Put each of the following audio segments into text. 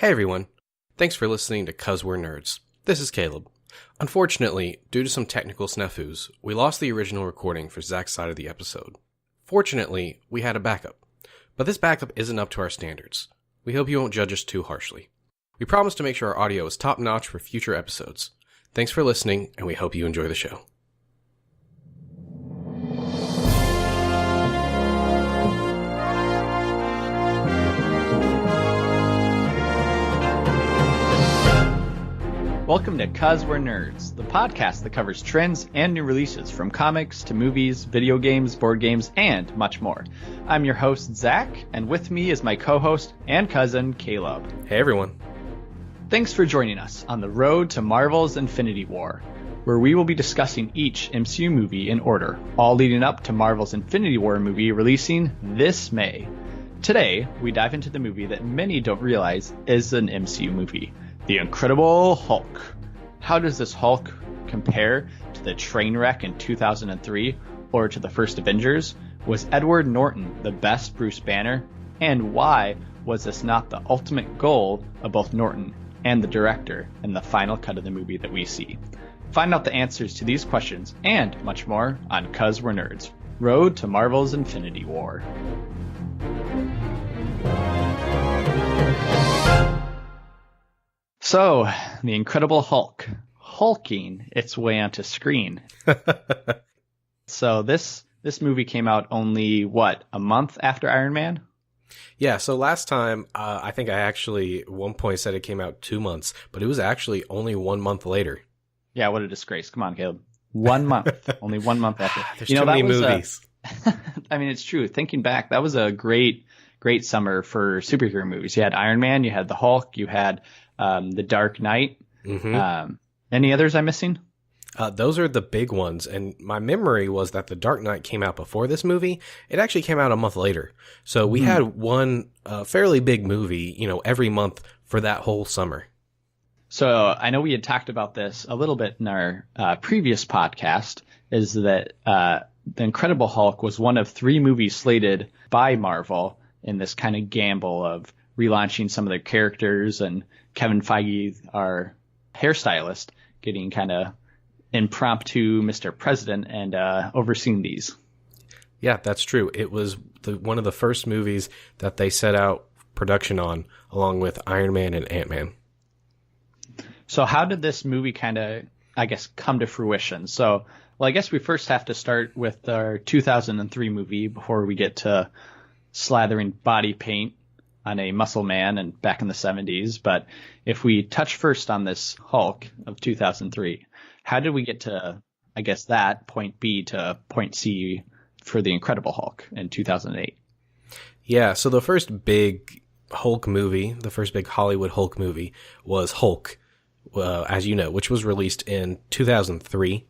Hey everyone, thanks for listening to 'Cause We're Nerds. This is Caleb. Unfortunately, due to some technical snafus, we lost the original recording for Zach's side of the episode. Fortunately, we had a backup, but this backup isn't up to our standards. We hope you won't judge us too harshly. We promise to make sure our audio is top-notch for future episodes. Thanks for listening, and we hope you enjoy the show. Welcome to 'Cause We're Nerds, the podcast that covers trends and new releases from comics to movies, video games, board games, and much more. I'm your host, Zach, and with me is my co-host and cousin, Caleb. Hey everyone. Thanks for joining us on the road to Marvel's Infinity War, where we will be discussing each MCU movie in order, all leading up to Marvel's Infinity War movie releasing this May. Today, we dive into the movie that many don't realize is an MCU movie, The Incredible Hulk. How does this Hulk compare to the train wreck in 2003 or to the first Avengers? Was Edward Norton the best Bruce Banner? And why was this not the ultimate goal of both Norton and the director in the final cut of the movie that we see? Find out the answers to these questions and much more on 'Cause We're Nerds, Road to Marvel's Infinity War. So, The Incredible Hulk, hulking its way onto screen. So this movie came out only, a month after Iron Man? Yeah, so last time, I think I actually at one point said it came out 2 months, but it was actually only 1 month later. Yeah, what a disgrace. Come on, Caleb. 1 month. Only 1 month after. There's too many movies. I mean, it's true. Thinking back, that was a great summer for superhero movies. You had Iron Man, you had the Hulk, you had The Dark Knight. Mm-hmm. Any others I'm missing? Those are the big ones, and my memory was that The Dark Knight came out before this movie. It actually came out a month later. So we had one fairly big movie, every month for that whole summer. So I know we had talked about this a little bit in our previous podcast, is that The Incredible Hulk was one of 3 movies slated by Marvel in this kind of gamble of relaunching some of their characters, and Kevin Feige, our hairstylist, getting kind of impromptu Mr. President and overseeing these. Yeah, that's true. It was one of the first movies that they set out production on, along with Iron Man and Ant-Man. So how did this movie kind of, come to fruition? So, I guess we first have to start with our 2003 movie before we get to slathering body paint on a muscle man and back in the 70s. But if we touch first on this Hulk of 2003, how did we get to, that point B to point C for The Incredible Hulk in 2008? Yeah, so the first big Hulk movie, the first big Hollywood Hulk movie was Hulk, as you know, which was released in 2003.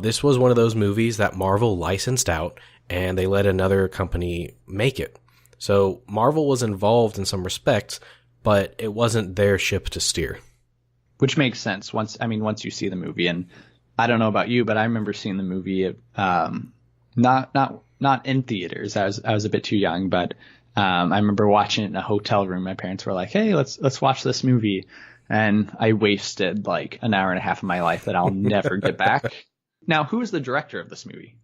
This was one of those movies that Marvel licensed out, and they let another company make it. So Marvel was involved in some respects, but it wasn't their ship to steer. Which makes sense once you see the movie. And I don't know about you, but I remember seeing the movie not in theaters. I was a bit too young, but I remember watching it in a hotel room. My parents were like, "Hey, let's watch this movie." And I wasted like an hour and a half of my life that I'll never get back. Now, who is the director of this movie?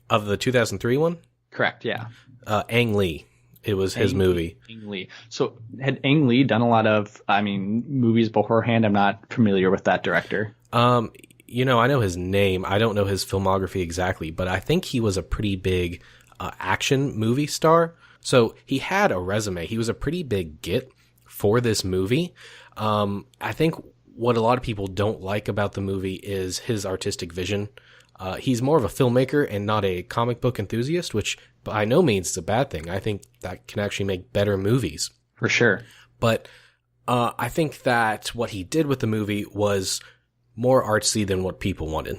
Of the 2003 one? Correct, yeah. Ang Lee. It was his movie. Ang Lee. So had Ang Lee done a lot of, movies beforehand? I'm not familiar with that director. I know his name. I don't know his filmography exactly, but I think he was a pretty big action movie star. So he had a resume. He was a pretty big get for this movie. I think what a lot of people don't like about the movie is his artistic vision. He's more of a filmmaker and not a comic book enthusiast, which by no means is a bad thing. I think that can actually make better movies. For sure. But I think that what he did with the movie was more artsy than what people wanted.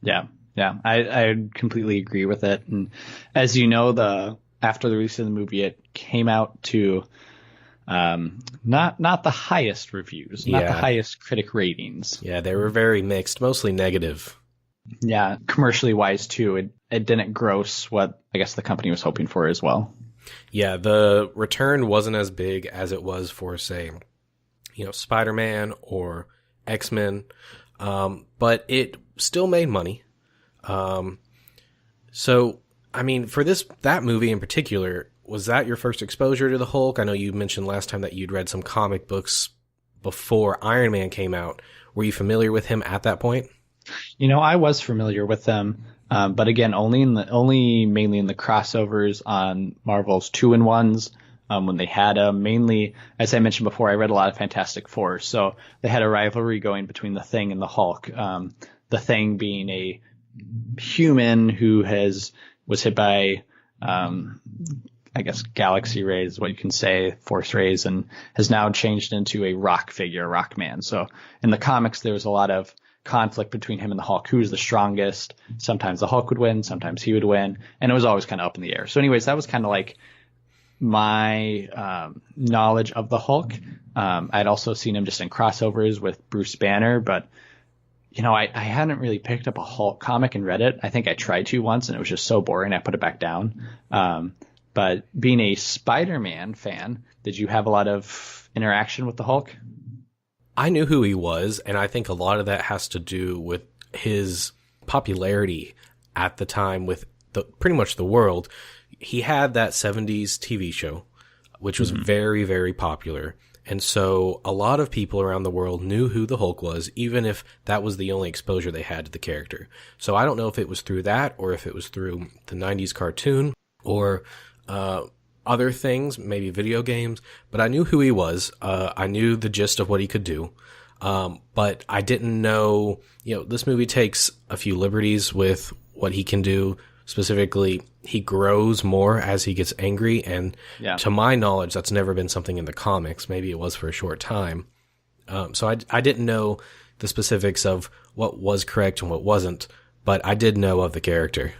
Yeah. I completely agree with it. And as you know, after the release of the movie, it came out to not the highest reviews, not the highest critic ratings. Yeah, they were very mixed, mostly negative. Yeah, commercially wise too, it didn't gross what I guess the company was hoping for as well. Yeah, the return wasn't as big as it was for, say, Spider-Man or X-Men, but it still made money. So, I mean, for that movie in particular, was that your first exposure to the Hulk? I know you mentioned last time that you'd read some comic books before Iron Man came out. Were you familiar with him at that point? I was familiar with them, but again, only mainly in the crossovers on Marvel's 2-in-1s, when they had them. Mainly, as I mentioned before, I read a lot of Fantastic Four, so they had a rivalry going between the Thing and the Hulk. The Thing being a human who was hit by, I guess, galaxy rays, what you can say, force rays, and has now changed into a rock figure, rock man. So in the comics, there was a lot of conflict between him and the Hulk. Who was the strongest? Sometimes the Hulk would win, sometimes he would win, and it was always kind of up in the air. So anyways, that was kind of like my knowledge of the Hulk. I'd also seen him just in crossovers with Bruce Banner, but I hadn't really picked up a Hulk comic and read it. I think I tried to once, and it was just so boring, I put it back down. But being a Spider-Man fan, did you have a lot of interaction with the Hulk? I knew who he was, and I think a lot of that has to do with his popularity at the time with pretty much the world. He had that 70s TV show, which was very, very popular. And so a lot of people around the world knew who the Hulk was, even if that was the only exposure they had to the character. So I don't know if it was through that or if it was through the 90s cartoon or other things, maybe video games, but I knew who he was. I knew the gist of what he could do. But I didn't know, this movie takes a few liberties with what he can do. Specifically, he grows more as he gets angry, and to my knowledge, that's never been something in the comics. Maybe it was for a short time. So I didn't know the specifics of what was correct and what wasn't, but I did know of the character.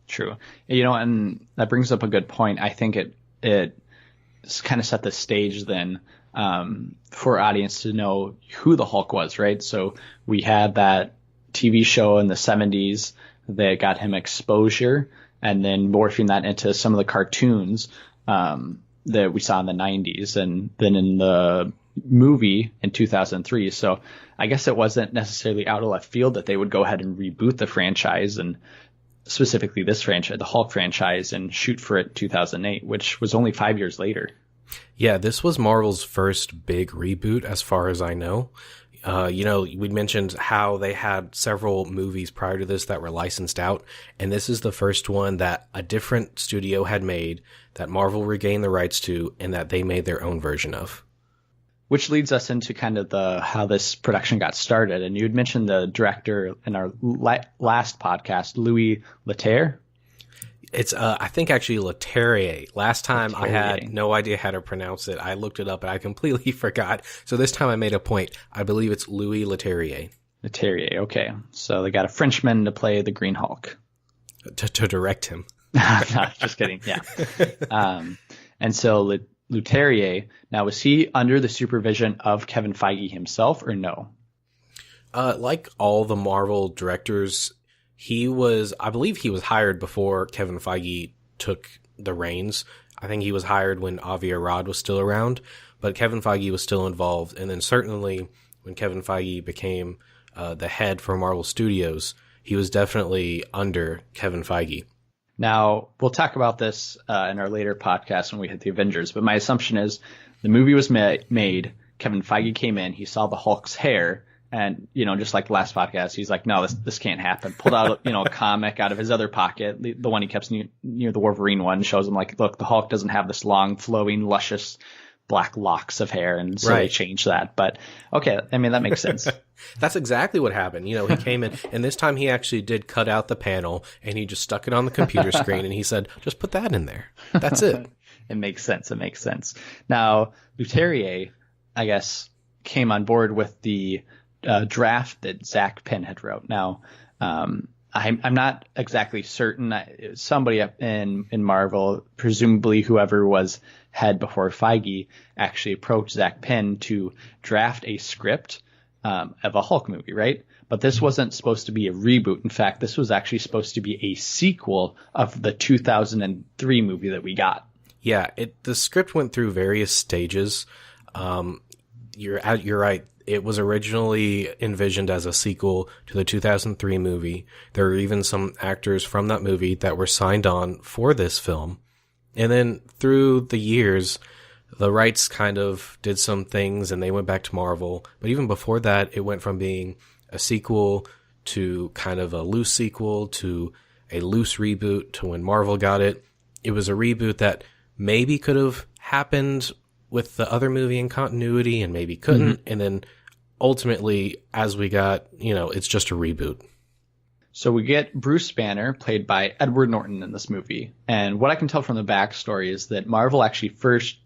True. And that brings up a good point. I think it kind of set the stage then for audience to know who the Hulk was, right? So we had that TV show in the 70s that got him exposure, and then morphing that into some of the cartoons that we saw in the 90s, and then in the movie in 2003. So I guess it wasn't necessarily out of left field that they would go ahead and reboot the franchise, and specifically this franchise, the Hulk franchise, and shoot for it 2008, which was only 5 years later. Yeah, this was Marvel's first big reboot, as far as I know. We mentioned how they had several movies prior to this that were licensed out, and this is the first one that a different studio had made, that Marvel regained the rights to, and that they made their own version of. Which leads us into kind of how this production got started. And you had mentioned the director in our last podcast, Louis Leterrier. It's, I think actually Leterrier. Last time Leterrier. I had no idea how to pronounce it. I looked it up and I completely forgot. So this time I made a point. I believe it's Louis Leterrier. Leterrier, okay. So they got a Frenchman to play the Green Hulk. To direct him. No, just kidding. Yeah. And so Leterrier, now was he under the supervision of Kevin Feige himself or no? Like all the Marvel directors, I believe he was hired before Kevin Feige took the reins. I think he was hired when Avi Arad was still around, but Kevin Feige was still involved. And then certainly when Kevin Feige became the head for Marvel Studios, he was definitely under Kevin Feige. Now, we'll talk about this in our later podcast when we hit the Avengers, but my assumption is the movie was made, Kevin Feige came in, he saw the Hulk's hair, and, just like the last podcast, he's like, no, this can't happen. Pulled out, a comic out of his other pocket, the one he kept near the Wolverine one, shows him like, look, the Hulk doesn't have this long, flowing, luscious black locks of hair, and so They changed that. But, okay, I mean, that makes sense. That's exactly what happened. He came in, and this time he actually did cut out the panel, and he just stuck it on the computer screen, and he said, just put that in there. That's it. It makes sense. Now, Leterrier, I guess, came on board with the draft that Zach Penn had wrote. Now, I'm not exactly certain. Somebody in Marvel, presumably whoever was head before Feige, actually approached Zach Penn to draft a script of a Hulk movie, right? But this wasn't supposed to be a reboot. In fact, this was actually supposed to be a sequel of the 2003 movie that we got. Yeah, the script went through various stages. You're right. It was originally envisioned as a sequel to the 2003 movie. There were even some actors from that movie that were signed on for this film. And then through the years, the rights kind of did some things and they went back to Marvel. But even before that, it went from being a sequel to kind of a loose sequel to a loose reboot to when Marvel got it. It was a reboot that maybe could have happened with the other movie in continuity and maybe couldn't. Mm-hmm. And then ultimately, as we got, it's just a reboot. So we get Bruce Banner, played by Edward Norton in this movie. And what I can tell from the backstory is that Marvel actually first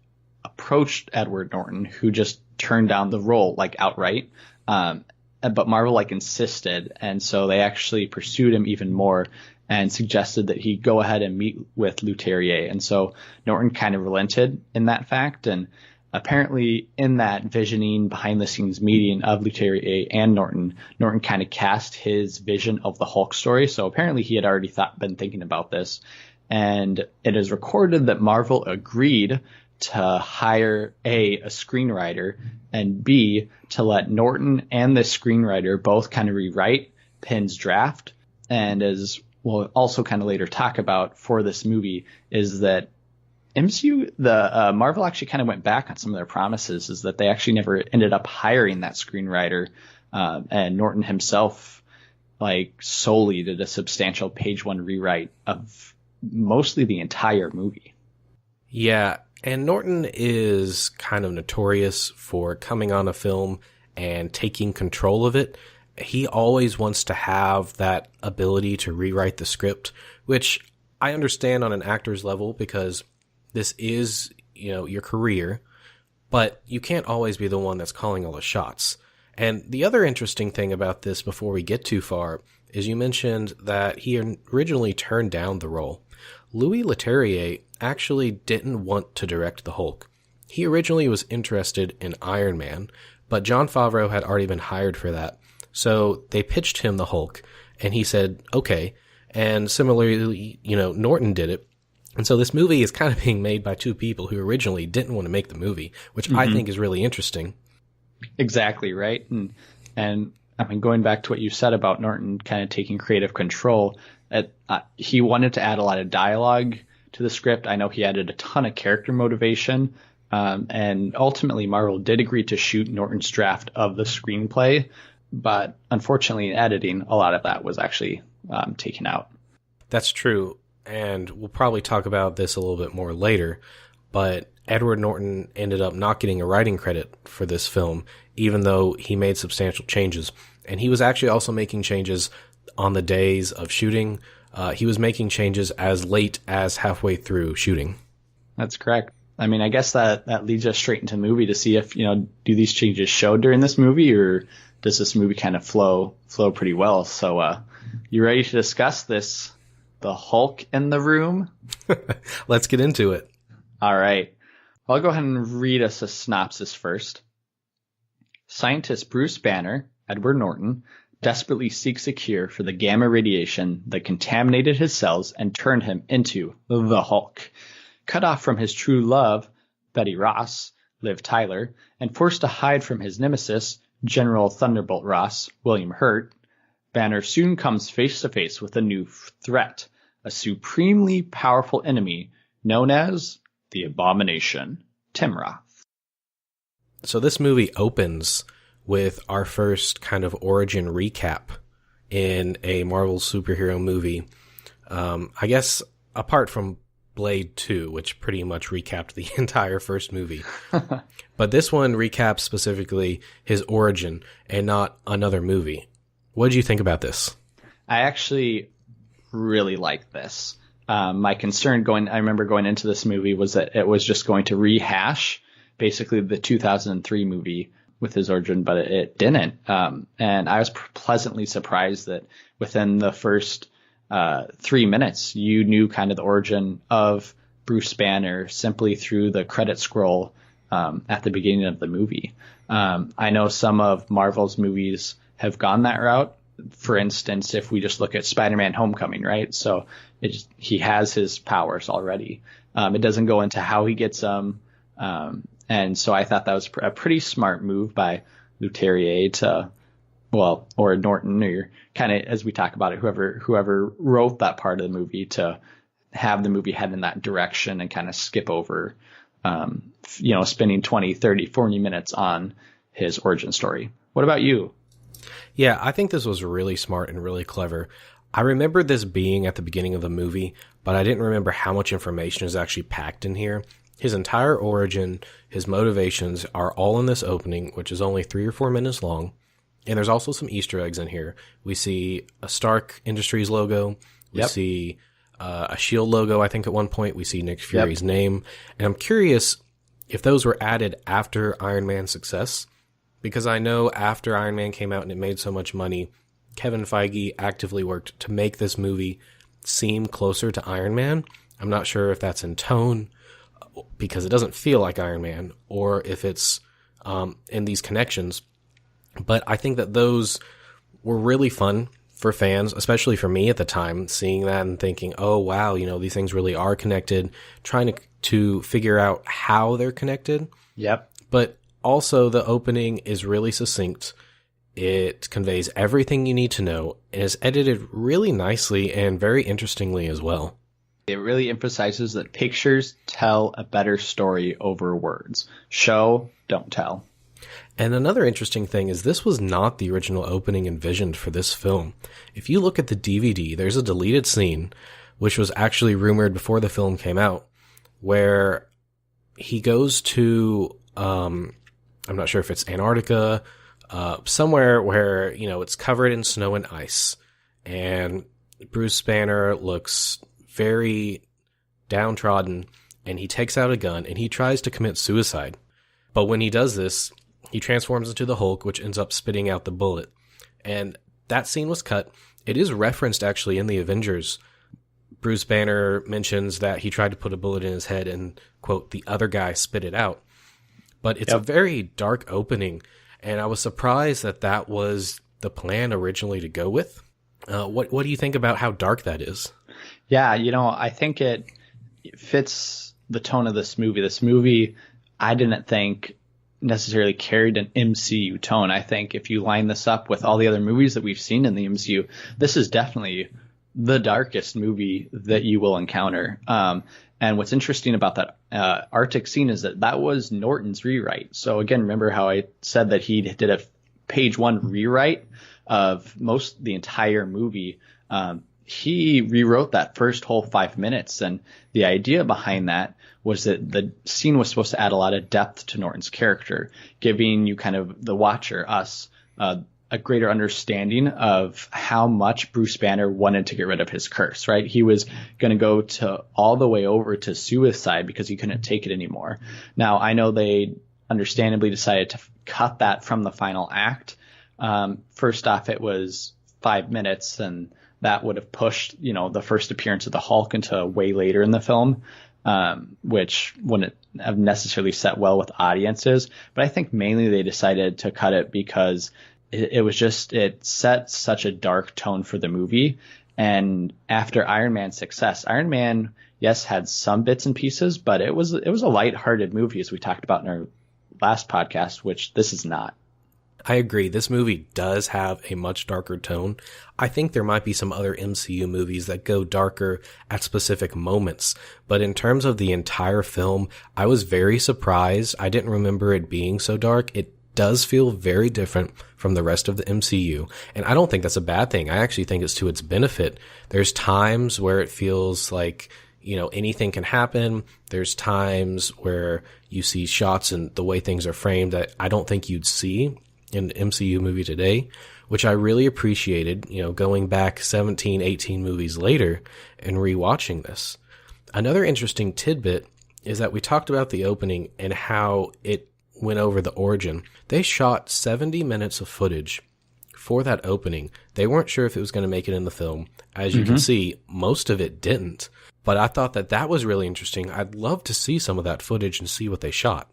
approached Edward Norton, who just turned down the role, outright. But Marvel, insisted. And so they actually pursued him even more and suggested that he go ahead and meet with Leterrier. And so Norton kind of relented in that fact. And apparently in that visioning behind the scenes meeting of Leterrier and Norton kind of cast his vision of the Hulk story. So apparently he had already been thinking about this. And it is recorded that Marvel agreed to hire a screenwriter, and B, to let Norton and the screenwriter both kind of rewrite Penn's draft. And as we'll also kind of later talk about for this movie, is that Marvel actually kind of went back on some of their promises, is that they actually never ended up hiring that screenwriter. And Norton himself, solely did a substantial page one rewrite of mostly the entire movie. Yeah. And Norton is kind of notorious for coming on a film and taking control of it. He always wants to have that ability to rewrite the script, which I understand on an actor's level because this is, your career, but you can't always be the one that's calling all the shots. And the other interesting thing about this before we get too far is you mentioned that he originally turned down the role. Louis Leterrier actually didn't want to direct the Hulk. He originally was interested in Iron Man, but Jon Favreau had already been hired for that. So they pitched him the Hulk, and he said, okay. And similarly, Norton did it. And so this movie is kind of being made by two people who originally didn't want to make the movie, which I think is really interesting. Exactly, right? And I mean, going back to what you said about Norton kind of taking creative control, he wanted to add a lot of dialogue to the script. I know he added a ton of character motivation. And ultimately, Marvel did agree to shoot Norton's draft of the screenplay. But unfortunately, in editing, a lot of that was actually taken out. That's true. And we'll probably talk about this a little bit more later. But Edward Norton ended up not getting a writing credit for this film, even though he made substantial changes. And he was actually also making changes on the days of shooting. He was making changes as late as halfway through shooting. That's correct. I mean, I guess that leads us straight into the movie to see if, do these changes show during this movie, or does this movie kind of flow pretty well? So, you ready to discuss this? The Hulk in the room? Let's get into it. All right. I'll go ahead and read us a synopsis first. Scientist Bruce Banner, Edward Norton, desperately seeks a cure for the gamma radiation that contaminated his cells and turned him into the Hulk. Cut off from his true love, Betty Ross, Liv Tyler, and forced to hide from his nemesis, General Thunderbolt Ross, William Hurt, Banner soon comes face to face with a new threat, a supremely powerful enemy known as the Abomination, Timroth. So this movie opens with our first kind of origin recap in a Marvel superhero movie. I guess apart from Blade 2, which pretty much recapped the entire first movie. But this one recaps specifically his origin and not another movie. What did you think about this? I actually really liked this. My concern I remember going into this movie was that it was just going to rehash basically the 2003 movie with his origin, but it didn't. And I was pleasantly surprised that within the first 3 minutes, you knew kind of the origin of Bruce Banner simply through the credit scroll at the beginning of the movie. I know some of Marvel's movies have gone that route, for instance, if we just look at Spider-Man Homecoming, right? So he has his powers already. It doesn't go into how he gets them. And so I thought that was a pretty smart move by Leterrier or Norton, or kind of, as we talk about it, whoever wrote that part of the movie, to have the movie head in that direction and kind of skip over, spending 20, 30, 40 minutes on his origin story. What about you? Yeah, I think this was really smart and really clever. I remember this being at the beginning of the movie, but I didn't remember how much information is actually packed in here. His entire origin, his motivations are all in this opening, which is only 3 or 4 minutes long. And there's also some Easter eggs in here. We see a Stark Industries logo. We see a S.H.I.E.L.D. logo, I think, at one point. We see Nick Fury's name. And I'm curious if those were added after Iron Man's success. Because I know after Iron Man came out and it made so much money, Kevin Feige actively worked to make this movie seem closer to Iron Man. I'm not sure if that's in tone, because it doesn't feel like Iron Man, or if it's in these connections. But I think that those were really fun for fans, especially for me at the time, seeing that and thinking, oh, wow, these things really are connected, trying to figure out how they're connected. Yep. But also, the opening is really succinct. It conveys everything you need to know and is edited really nicely and very interestingly as well. It really emphasizes that pictures tell a better story over words. Show, don't tell. And another interesting thing is this was not the original opening envisioned for this film. If you look at the DVD, there's a deleted scene, which was actually rumored before the film came out, where he goes to, I'm not sure if it's Antarctica, somewhere where, it's covered in snow and ice. And Bruce Banner looks very downtrodden, and he takes out a gun and he tries to commit suicide. But when he does this, he transforms into the Hulk, which ends up spitting out the bullet. And that scene was cut. It is referenced actually in the Avengers. Bruce Banner mentions that he tried to put a bullet in his head and, quote, the other guy spit it out. But it's a very dark opening, and I was surprised that that was the plan originally to go with. What do you think about how dark that is? Yeah, I think it fits the tone of this movie. This movie, I didn't think necessarily carried an MCU tone. I think if you line this up with all the other movies that we've seen in the MCU, this is definitely the darkest movie that you will encounter. And what's interesting about that Arctic scene is that was Norton's rewrite. So again, remember how I said that he did a page 1 rewrite of the entire movie. He rewrote that first whole 5 minutes, and the idea behind that was that the scene was supposed to add a lot of depth to Norton's character, giving you kind of the watcher, us, a greater understanding of how much Bruce Banner wanted to get rid of his curse, right? He was going to go all the way over to suicide because he couldn't take it anymore. Now, I know they understandably decided to cut that from the final act. First off, it was 5 minutes, and that would have pushed, the first appearance of the Hulk into way later in the film, which wouldn't have necessarily set well with audiences. But I think mainly they decided to cut it because it set such a dark tone for the movie. And after Iron Man's success, Iron Man, yes, had some bits and pieces, but it was a lighthearted movie, as we talked about in our last podcast, which this is not. I agree. This movie does have a much darker tone. I think there might be some other MCU movies that go darker at specific moments. But in terms of the entire film, I was very surprised. I didn't remember it being so dark. It does feel very different from the rest of the MCU. And I don't think that's a bad thing. I actually think it's to its benefit. There's times where it feels like, anything can happen. There's times where you see shots and the way things are framed that I don't think you'd see in an MCU movie today, which I really appreciated, going back 17, 18 movies later and rewatching this. Another interesting tidbit is that we talked about the opening and how it went over the origin. They shot 70 minutes of footage for that opening. They weren't sure if it was going to make it in the film. As you can see, most of it didn't. But I thought that was really interesting. I'd love to see some of that footage and see what they shot.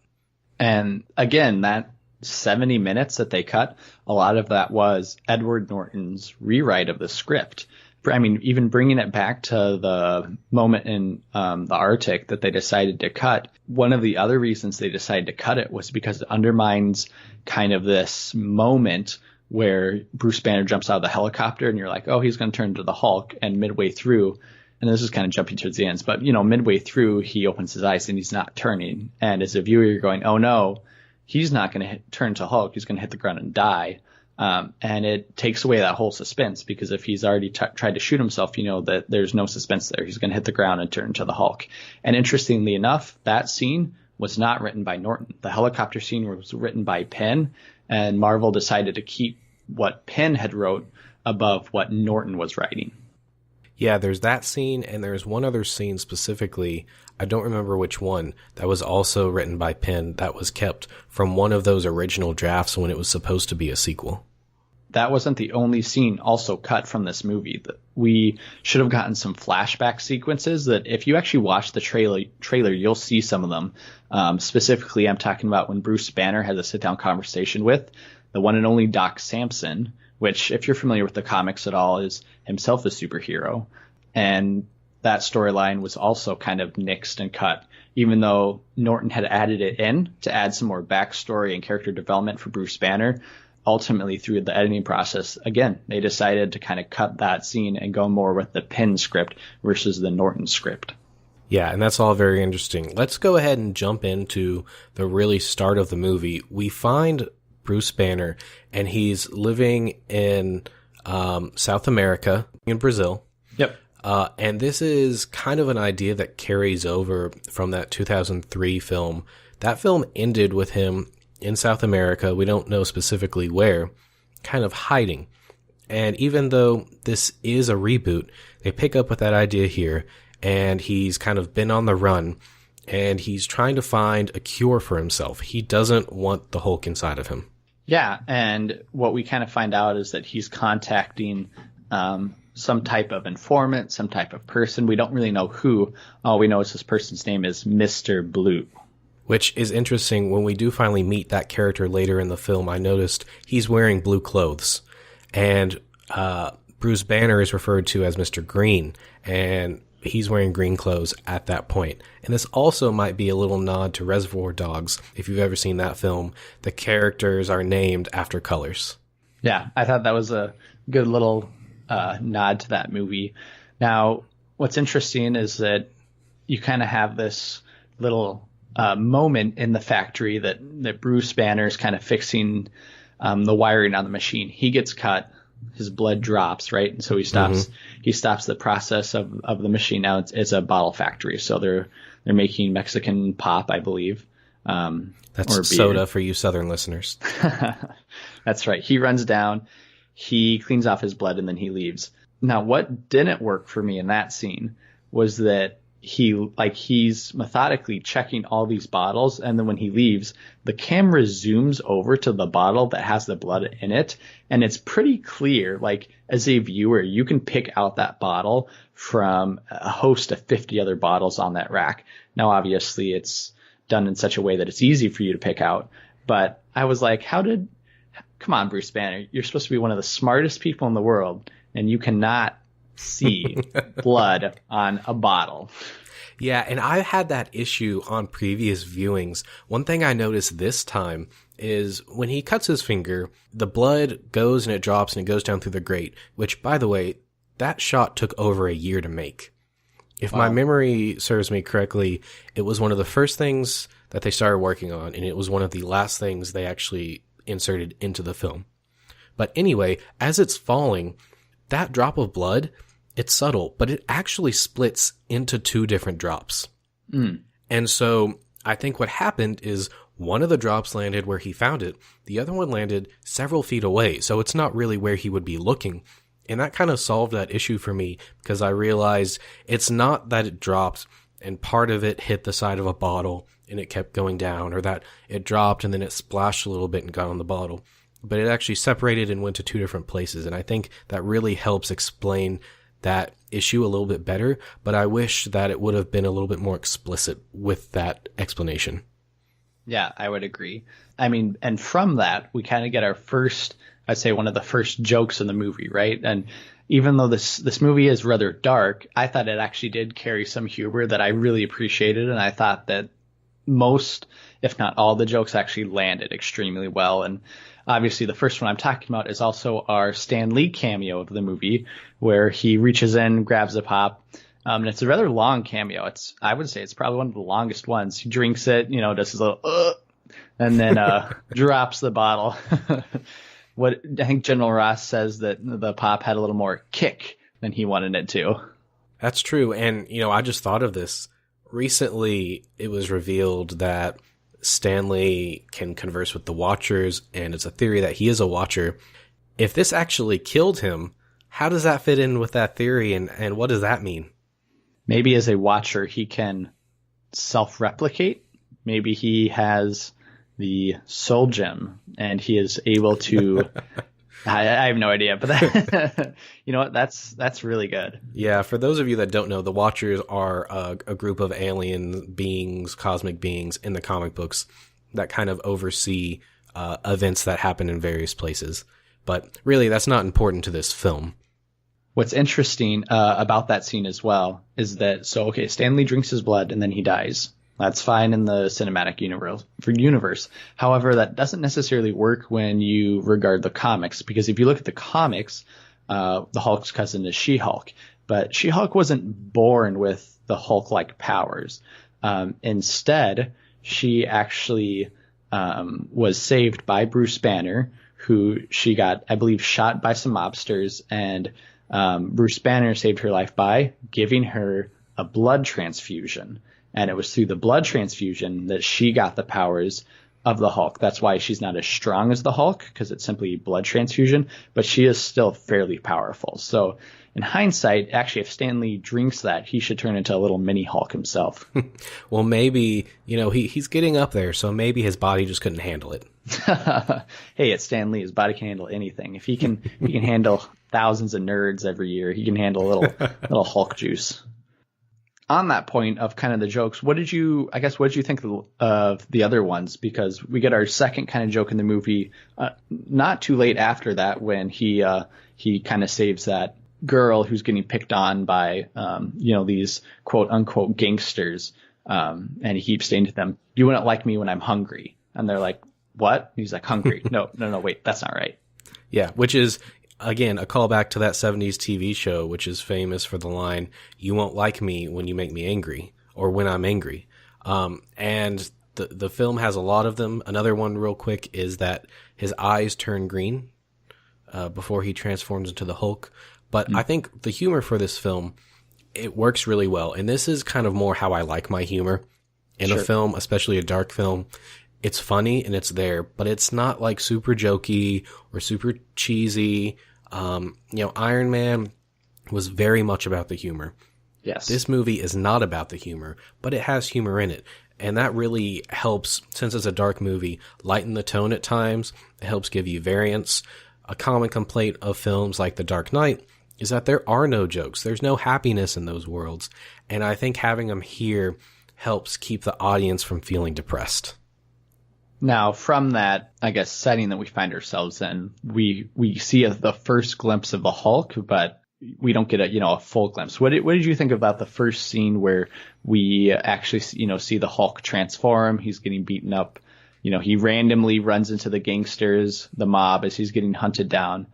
And again, that 70 minutes that they cut, a lot of that was Edward Norton's rewrite of the script. I mean, even bringing it back to the moment in the Arctic that they decided to cut, one of the other reasons they decided to cut it was because it undermines kind of this moment where Bruce Banner jumps out of the helicopter and you're like, oh, he's going to turn into the Hulk. And midway through, and this is kind of jumping towards the ends, but, midway through, he opens his eyes and he's not turning. And as a viewer, you're going, oh, no, he's not going to turn to Hulk. He's going to hit the ground and die. And it takes away that whole suspense, because if he's already tried to shoot himself, that there's no suspense there. He's going to hit the ground and turn into the Hulk. And interestingly enough, that scene was not written by Norton. The helicopter scene was written by Penn, and Marvel decided to keep what Penn had wrote above what Norton was writing. Yeah, there's that scene, and there's one other scene specifically, I don't remember which one, that was also written by Penn, that was kept from one of those original drafts when it was supposed to be a sequel. That wasn't the only scene also cut from this movie. We should have gotten some flashback sequences that if you actually watch the trailer, you'll see some of them. Specifically, I'm talking about when Bruce Banner has a sit-down conversation with the one and only Doc Samson, which, if you're familiar with the comics at all, is himself a superhero. And that storyline was also kind of nixed and cut, even though Norton had added it in to add some more backstory and character development for Bruce Banner. Ultimately, through the editing process, again, they decided to kind of cut that scene and go more with the Penn script versus the Norton script. Yeah, and that's all very interesting. Let's go ahead and jump into the really start of the movie. We find Bruce Banner, and he's living in South America, in Brazil. Yep. And this is kind of an idea that carries over from that 2003 film. That film ended with him in South America, we don't know specifically where, kind of hiding. And even though this is a reboot, they pick up with that idea here, and he's kind of been on the run, and he's trying to find a cure for himself. He doesn't want the Hulk inside of him. Yeah, and what we kind of find out is that he's contacting some type of informant, some type of person. We don't really know who. All we know is this person's name is Mr. Blue. Which is interesting. When we do finally meet that character later in the film, I noticed he's wearing blue clothes. And Bruce Banner is referred to as Mr. Green, and he's wearing green clothes at that point. And this also might be a little nod to Reservoir Dogs. If you've ever seen that film, the characters are named after colors. Yeah, I thought that was a good little nod to that movie. Now, what's interesting is that you kind of have this little moment in the factory that Bruce Banner is kind of fixing the wiring on the machine. He gets cut, his blood drops, right? And so he stops. Mm-hmm. He stops the process of the machine. Now it's a bottle factory, so they're making Mexican pop, I believe. That's soda for you Southern listeners. That's right. He runs down, he cleans off his blood, and then he leaves. Now, what didn't work for me in that scene was that he's methodically checking all these bottles, and then when he leaves, the camera zooms over to the bottle that has the blood in it, and it's pretty clear, like, as a viewer, you can pick out that bottle from a host of 50 other bottles on that rack. Now, obviously, it's done in such a way that it's easy for you to pick out, but I was like, come on, Bruce Banner, you're supposed to be one of the smartest people in the world, and you cannot see blood on a bottle. Yeah, and I've had that issue on previous viewings. One thing I noticed this time is when he cuts his finger, the blood goes and it drops and it goes down through the grate, which, by the way, that shot took over a year to make. If my memory serves me correctly, it was one of the first things that they started working on, and it was one of the last things they actually inserted into the film. But anyway, as it's falling, that drop of blood, it's subtle, but it actually splits into two different drops. Mm. And so I think what happened is one of the drops landed where he found it. The other one landed several feet away. So it's not really where he would be looking. And that kind of solved that issue for me, because I realized it's not that it dropped and part of it hit the side of a bottle and it kept going down, or that it dropped and then it splashed a little bit and got on the bottle. But it actually separated and went to two different places. And I think that really helps explain that issue a little bit better, but I wish that it would have been a little bit more explicit with that explanation. Yeah, I would agree. I mean, and from that, we kind of get our first, I'd say one of the first jokes in the movie, right? And even though this movie is rather dark, I thought it actually did carry some humor that I really appreciated. And I thought that most, if not all, the jokes actually landed extremely well. And obviously, the first one I'm talking about is also our Stan Lee cameo of the movie, where he reaches in, grabs a pop. And it's a rather long cameo. I would say it's probably one of the longest ones. He drinks it, does his little, and then drops the bottle. I think General Ross says that the pop had a little more kick than he wanted it to. That's true. And, I just thought of this. Recently, it was revealed that Stanley can converse with the Watchers, and it's a theory that he is a Watcher. If this actually killed him, how does that fit in with that theory, and what does that mean? Maybe as a Watcher, he can self-replicate. Maybe he has the soul gem, and he is able to... I have no idea, but that, you know what? That's really good. Yeah, for those of you that don't know, the Watchers are a group of alien beings, cosmic beings in the comic books that kind of oversee events that happen in various places. But really, that's not important to this film. What's interesting about that scene as well is that, Stanley drinks his blood and then he dies. That's fine in the cinematic universe. However, that doesn't necessarily work when you regard the comics, because if you look at the comics, the Hulk's cousin is She-Hulk, but She-Hulk wasn't born with the Hulk-like powers. Instead, she actually was saved by Bruce Banner, who she got, I believe, shot by some mobsters, and Bruce Banner saved her life by giving her a blood transfusion. And it was through the blood transfusion that she got the powers of the Hulk. That's why she's not as strong as the Hulk, because it's simply blood transfusion, but she is still fairly powerful. So in hindsight, actually, if Stan Lee drinks that, he should turn into a little mini Hulk himself. Well, maybe, he's getting up there, so maybe his body just couldn't handle it. Hey, it's Stan Lee. His body can handle anything. If he can handle thousands of nerds every year, he can handle a little Hulk juice. On that point of kind of the jokes, what did you think of the other ones? Because we get our second kind of joke in the movie not too late after that, when he kind of saves that girl who's getting picked on by these quote unquote gangsters, and he keeps saying to them, "You wouldn't like me when I'm hungry," and they're like, "What?" And he's like, "Hungry." No, wait, that's not right. Yeah, which is, again, a callback to that 70s TV show, which is famous for the line, "You won't like me when you make me angry," or "when I'm angry." And the film has a lot of them. Another one real quick is that his eyes turn green before he transforms into the Hulk. But I think the humor for this film, it works really well. And this is kind of more how I like my humor in a film, especially a dark film. It's funny and it's there, but it's not like super jokey or super cheesy. Iron Man was very much about the humor. Yes. This movie is not about the humor, but it has humor in it. And that really helps, since it's a dark movie, lighten the tone at times. It helps give you variance. A common complaint of films like The Dark Knight is that there are no jokes. There's no happiness in those worlds. And I think having them here helps keep the audience from feeling depressed. Now, from that, I guess, setting that we find ourselves in, we see the first glimpse of the Hulk, but we don't get a full glimpse. What did you think about the first scene where we actually see the Hulk transform? He's getting beaten up. He randomly runs into the gangsters, the mob, as he's getting hunted down.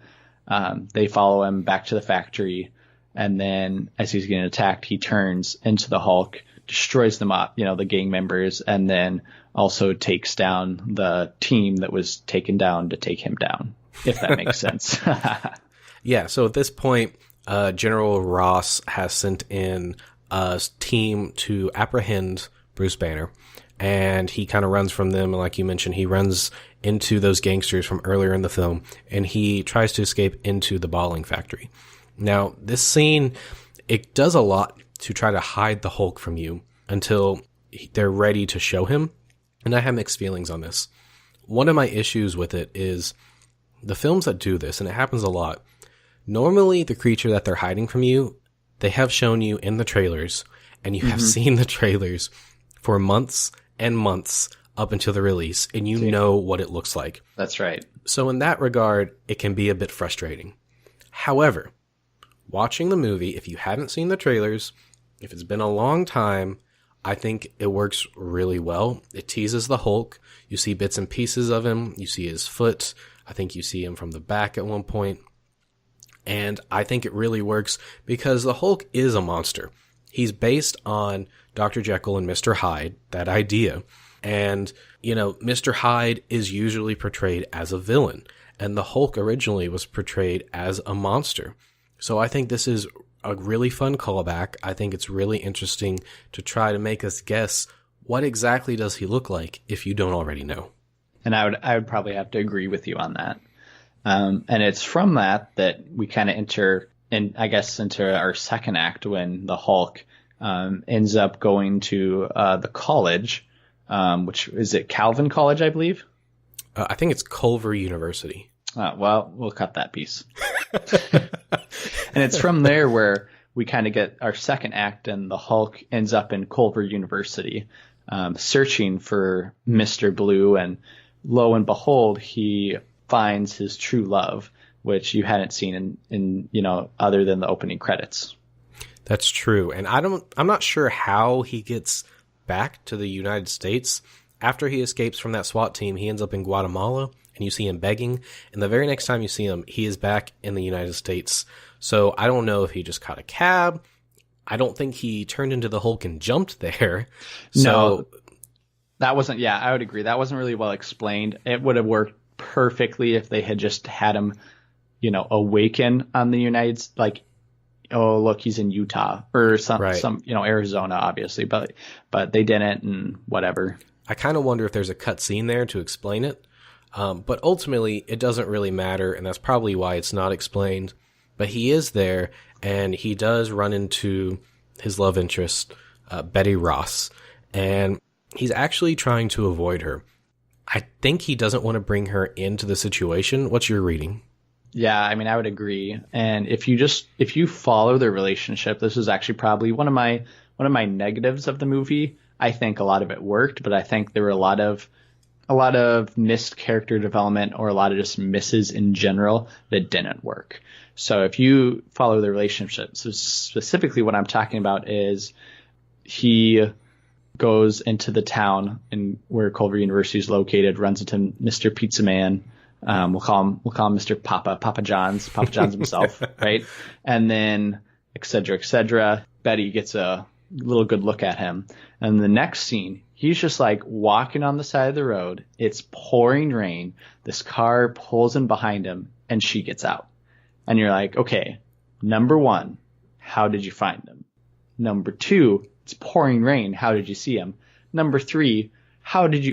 They follow him back to the factory, and then as he's getting attacked, he turns into the Hulk, destroys the mob, the gang members, and then also takes down the team that was taken down to take him down, if that makes sense. Yeah, so at this point, General Ross has sent in a team to apprehend Bruce Banner, and he kind of runs from them. Like you mentioned, he runs into those gangsters from earlier in the film, and he tries to escape into the balling factory. Now, this scene, it does a lot to try to hide the Hulk from you until they're ready to show him. And I have mixed feelings on this. One of my issues with it is the films that do this, and it happens a lot, normally the creature that they're hiding from you, they have shown you in the trailers, and you have seen the trailers for months and months up until the release, and you know what it looks like. That's right. So in that regard, it can be a bit frustrating. However, watching the movie, if you haven't seen the trailers, if it's been a long time, I think it works really well. It teases the Hulk. You see bits and pieces of him. You see his foot. I think you see him from the back at one point. And I think it really works because the Hulk is a monster. He's based on Dr. Jekyll and Mr. Hyde, that idea. And, you know, Mr. Hyde is usually portrayed as a villain, and the Hulk originally was portrayed as a monster. So I think this is a really fun callback. I think it's really interesting to try to make us guess what exactly does he look like if you don't already know. And I would probably have to agree with you on that. And it's from that we kind of enter into our second act when the Hulk ends up going to the college, which is it Calvin College, I believe? I think it's Culver University. Well, we'll cut that piece. And it's from there where we kind of get our second act, and the Hulk ends up in Culver University, searching for Mr. Blue, and lo and behold, he finds his true love, which you hadn't seen in other than the opening credits. That's true. And I'm not sure how he gets back to the United States. After he escapes from that SWAT team, he ends up in Guatemala, and you see him begging. And the very next time you see him, he is back in the United States. So I don't know if he just caught a cab. I don't think he turned into the Hulk and jumped there. No, that wasn't, I would agree. That wasn't really well explained. It would have worked perfectly if they had just had him, awaken on the United, like, oh, look, he's in Utah or some, Arizona, obviously, but they didn't, and whatever. I kind of wonder if there's a cut scene there to explain it. But ultimately, it doesn't really matter, and that's probably why it's not explained. But he is there, and he does run into his love interest, Betty Ross, and he's actually trying to avoid her. I think he doesn't want to bring her into the situation. What's your reading? Yeah, I mean, I would agree. And if you follow their relationship, this is actually probably one of my negatives of the movie. I think a lot of it worked, but I think there were a lot of missed character development, or a lot of just misses in general that didn't work. So if you follow the relationship, so specifically what I'm talking about is he goes into the town and where Culver University is located, runs into Mr. Pizza Man. We'll call him Mr. Papa John's himself, right? And then et cetera. Betty gets a little good look at him. And the next scene, he's just like walking on the side of the road. It's pouring rain. This car pulls in behind him, and she gets out. And you're like, okay, number one, how did you find him? Number two, it's pouring rain. How did you see him? Number three,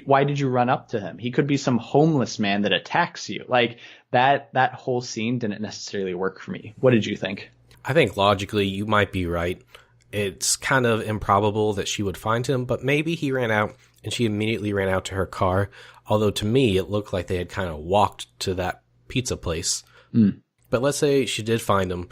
why did you run up to him? He could be some homeless man that attacks you. Like that whole scene didn't necessarily work for me. What did you think? I think logically you might be right. It's kind of improbable that she would find him, but maybe he ran out and she immediately ran out to her car. Although to me, it looked like they had kind of walked to that pizza place. But let's say she did find him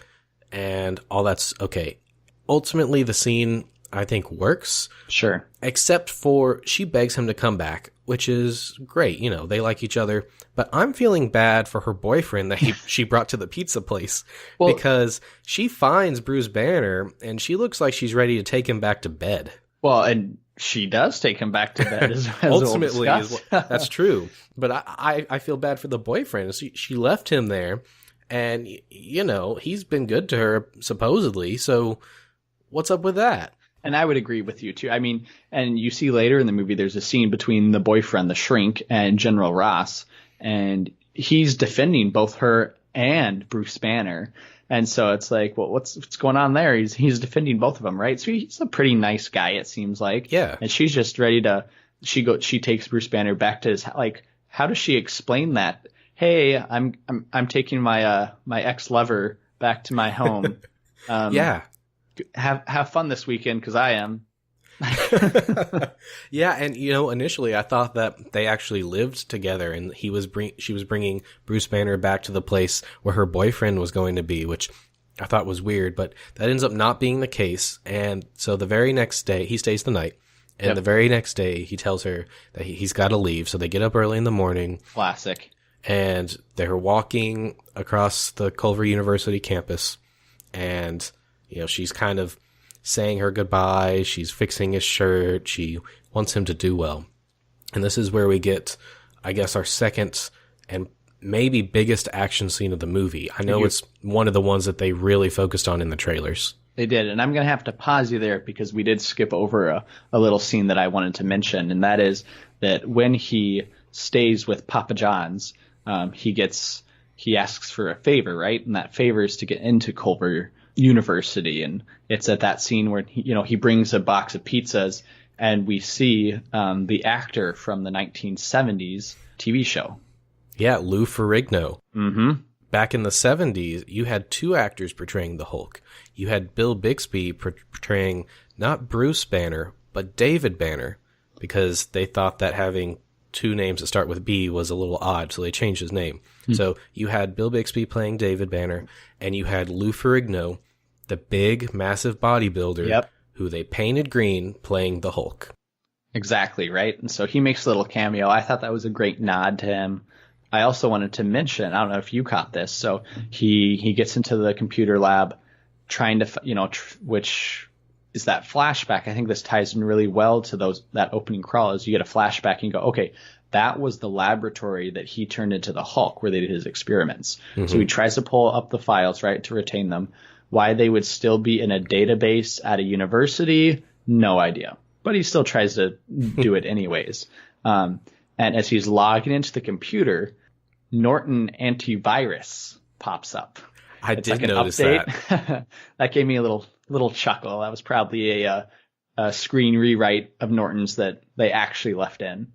and all that's okay. Ultimately, the scene, I think, works. Sure. Except for she begs him to come back, which is great. They like each other. But I'm feeling bad for her boyfriend that she brought to the pizza place because she finds Bruce Banner and she looks like she's ready to take him back to bed. Well, and she does take him back to bed as ultimately. That's true. But I feel bad for the boyfriend. She left him there and, he's been good to her supposedly. So what's up with that? And I would agree with you, too. I mean, and you see later in the movie, there's a scene between the boyfriend, the shrink, and General Ross. And he's defending both her and Bruce Banner. And so it's like, well, what's going on there? He's defending both of them, right? So he's a pretty nice guy, it seems like. Yeah. And she's just ready to – she takes Bruce Banner back to his – like, how does she explain that? Hey, I'm taking my ex-lover back to my home. Yeah. Have fun this weekend because I am. Yeah, and initially I thought that they actually lived together, and she was bringing Bruce Banner back to the place where her boyfriend was going to be, which I thought was weird, but that ends up not being the case. And so the very next day, he stays the night, And the very next day, he tells her that he's got to leave. So they get up early in the morning. Classic. And they're walking across the Culver University campus. And, she's kind of saying her goodbye. She's fixing his shirt. She wants him to do well. And this is where we get, I guess, our second and maybe biggest action scene of the movie. I know it's one of the ones that they really focused on in the trailers. They did, and I'm going to have to pause you there because we did skip over a little scene that I wanted to mention, and that is that when he stays with Papa John's, he asks for a favor, right? And that favor is to get into Culver University, and it's at that scene where he brings a box of pizzas, and we see the actor from the 1970s TV show. Yeah, Lou Ferrigno. Mm-hmm. Back in the 70s, you had two actors portraying the Hulk. You had Bill Bixby portraying not Bruce Banner, but David Banner, because they thought that having two names that start with B was a little odd, so they changed his name. So you had Bill Bixby playing David Banner, and you had Lou Ferrigno, the big, massive bodybuilder, who they painted green, playing the Hulk. Exactly, right? And so he makes a little cameo. I thought that was a great nod to him. I also wanted to mention, I don't know if you caught this, so he gets into the computer lab trying to, which is that flashback. I think this ties in really well to that opening crawl, is you get a flashback and you go, okay, that was the laboratory that he turned into the Hulk where they did his experiments. Mm-hmm. So he tries to pull up the files, right, to retain them. Why they would still be in a database at a university, no idea. But he still tries to do it anyways. And as he's logging into the computer, Norton Antivirus pops up. I did notice that. That gave me a little chuckle. That was probably a screen rewrite of Norton's that they actually left in.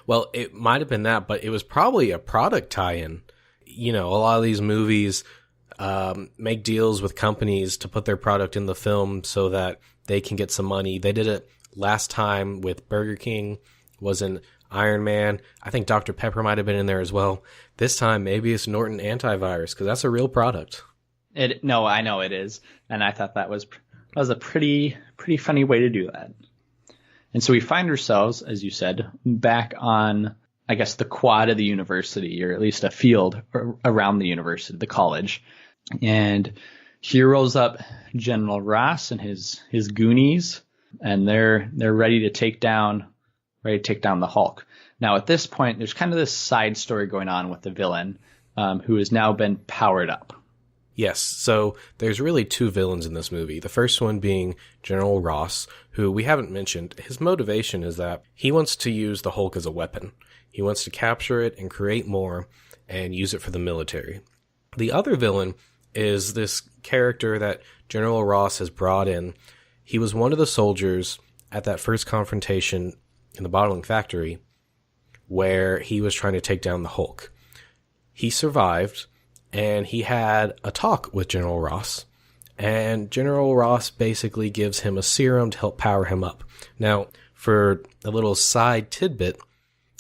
Well, it might have been that, but it was probably a product tie-in. A lot of these movies make deals with companies to put their product in the film so that they can get some money. They did it last time with Burger King, was in Iron Man. I think Dr. Pepper might have been in there as well. This time, maybe it's Norton Antivirus, because that's a real product. No, I know it is. And I thought that was a pretty funny way to do that. And so we find ourselves, as you said, back on, I guess, the quad of the university, or at least a field around the university, the college. And here rolls up General Ross and his Goonies, and they're ready to take down the Hulk. Now, at this point, there's kind of this side story going on with the villain, who has now been powered up. Yes, so there's really two villains in this movie. The first one being General Ross, who we haven't mentioned. His motivation is that he wants to use the Hulk as a weapon. He wants to capture it and create more and use it for the military. The other villain is this character that General Ross has brought in. He was one of the soldiers at that first confrontation in the bottling factory where he was trying to take down the Hulk. He survived, and he had a talk with General Ross, and General Ross basically gives him a serum to help power him up. Now, for a little side tidbit,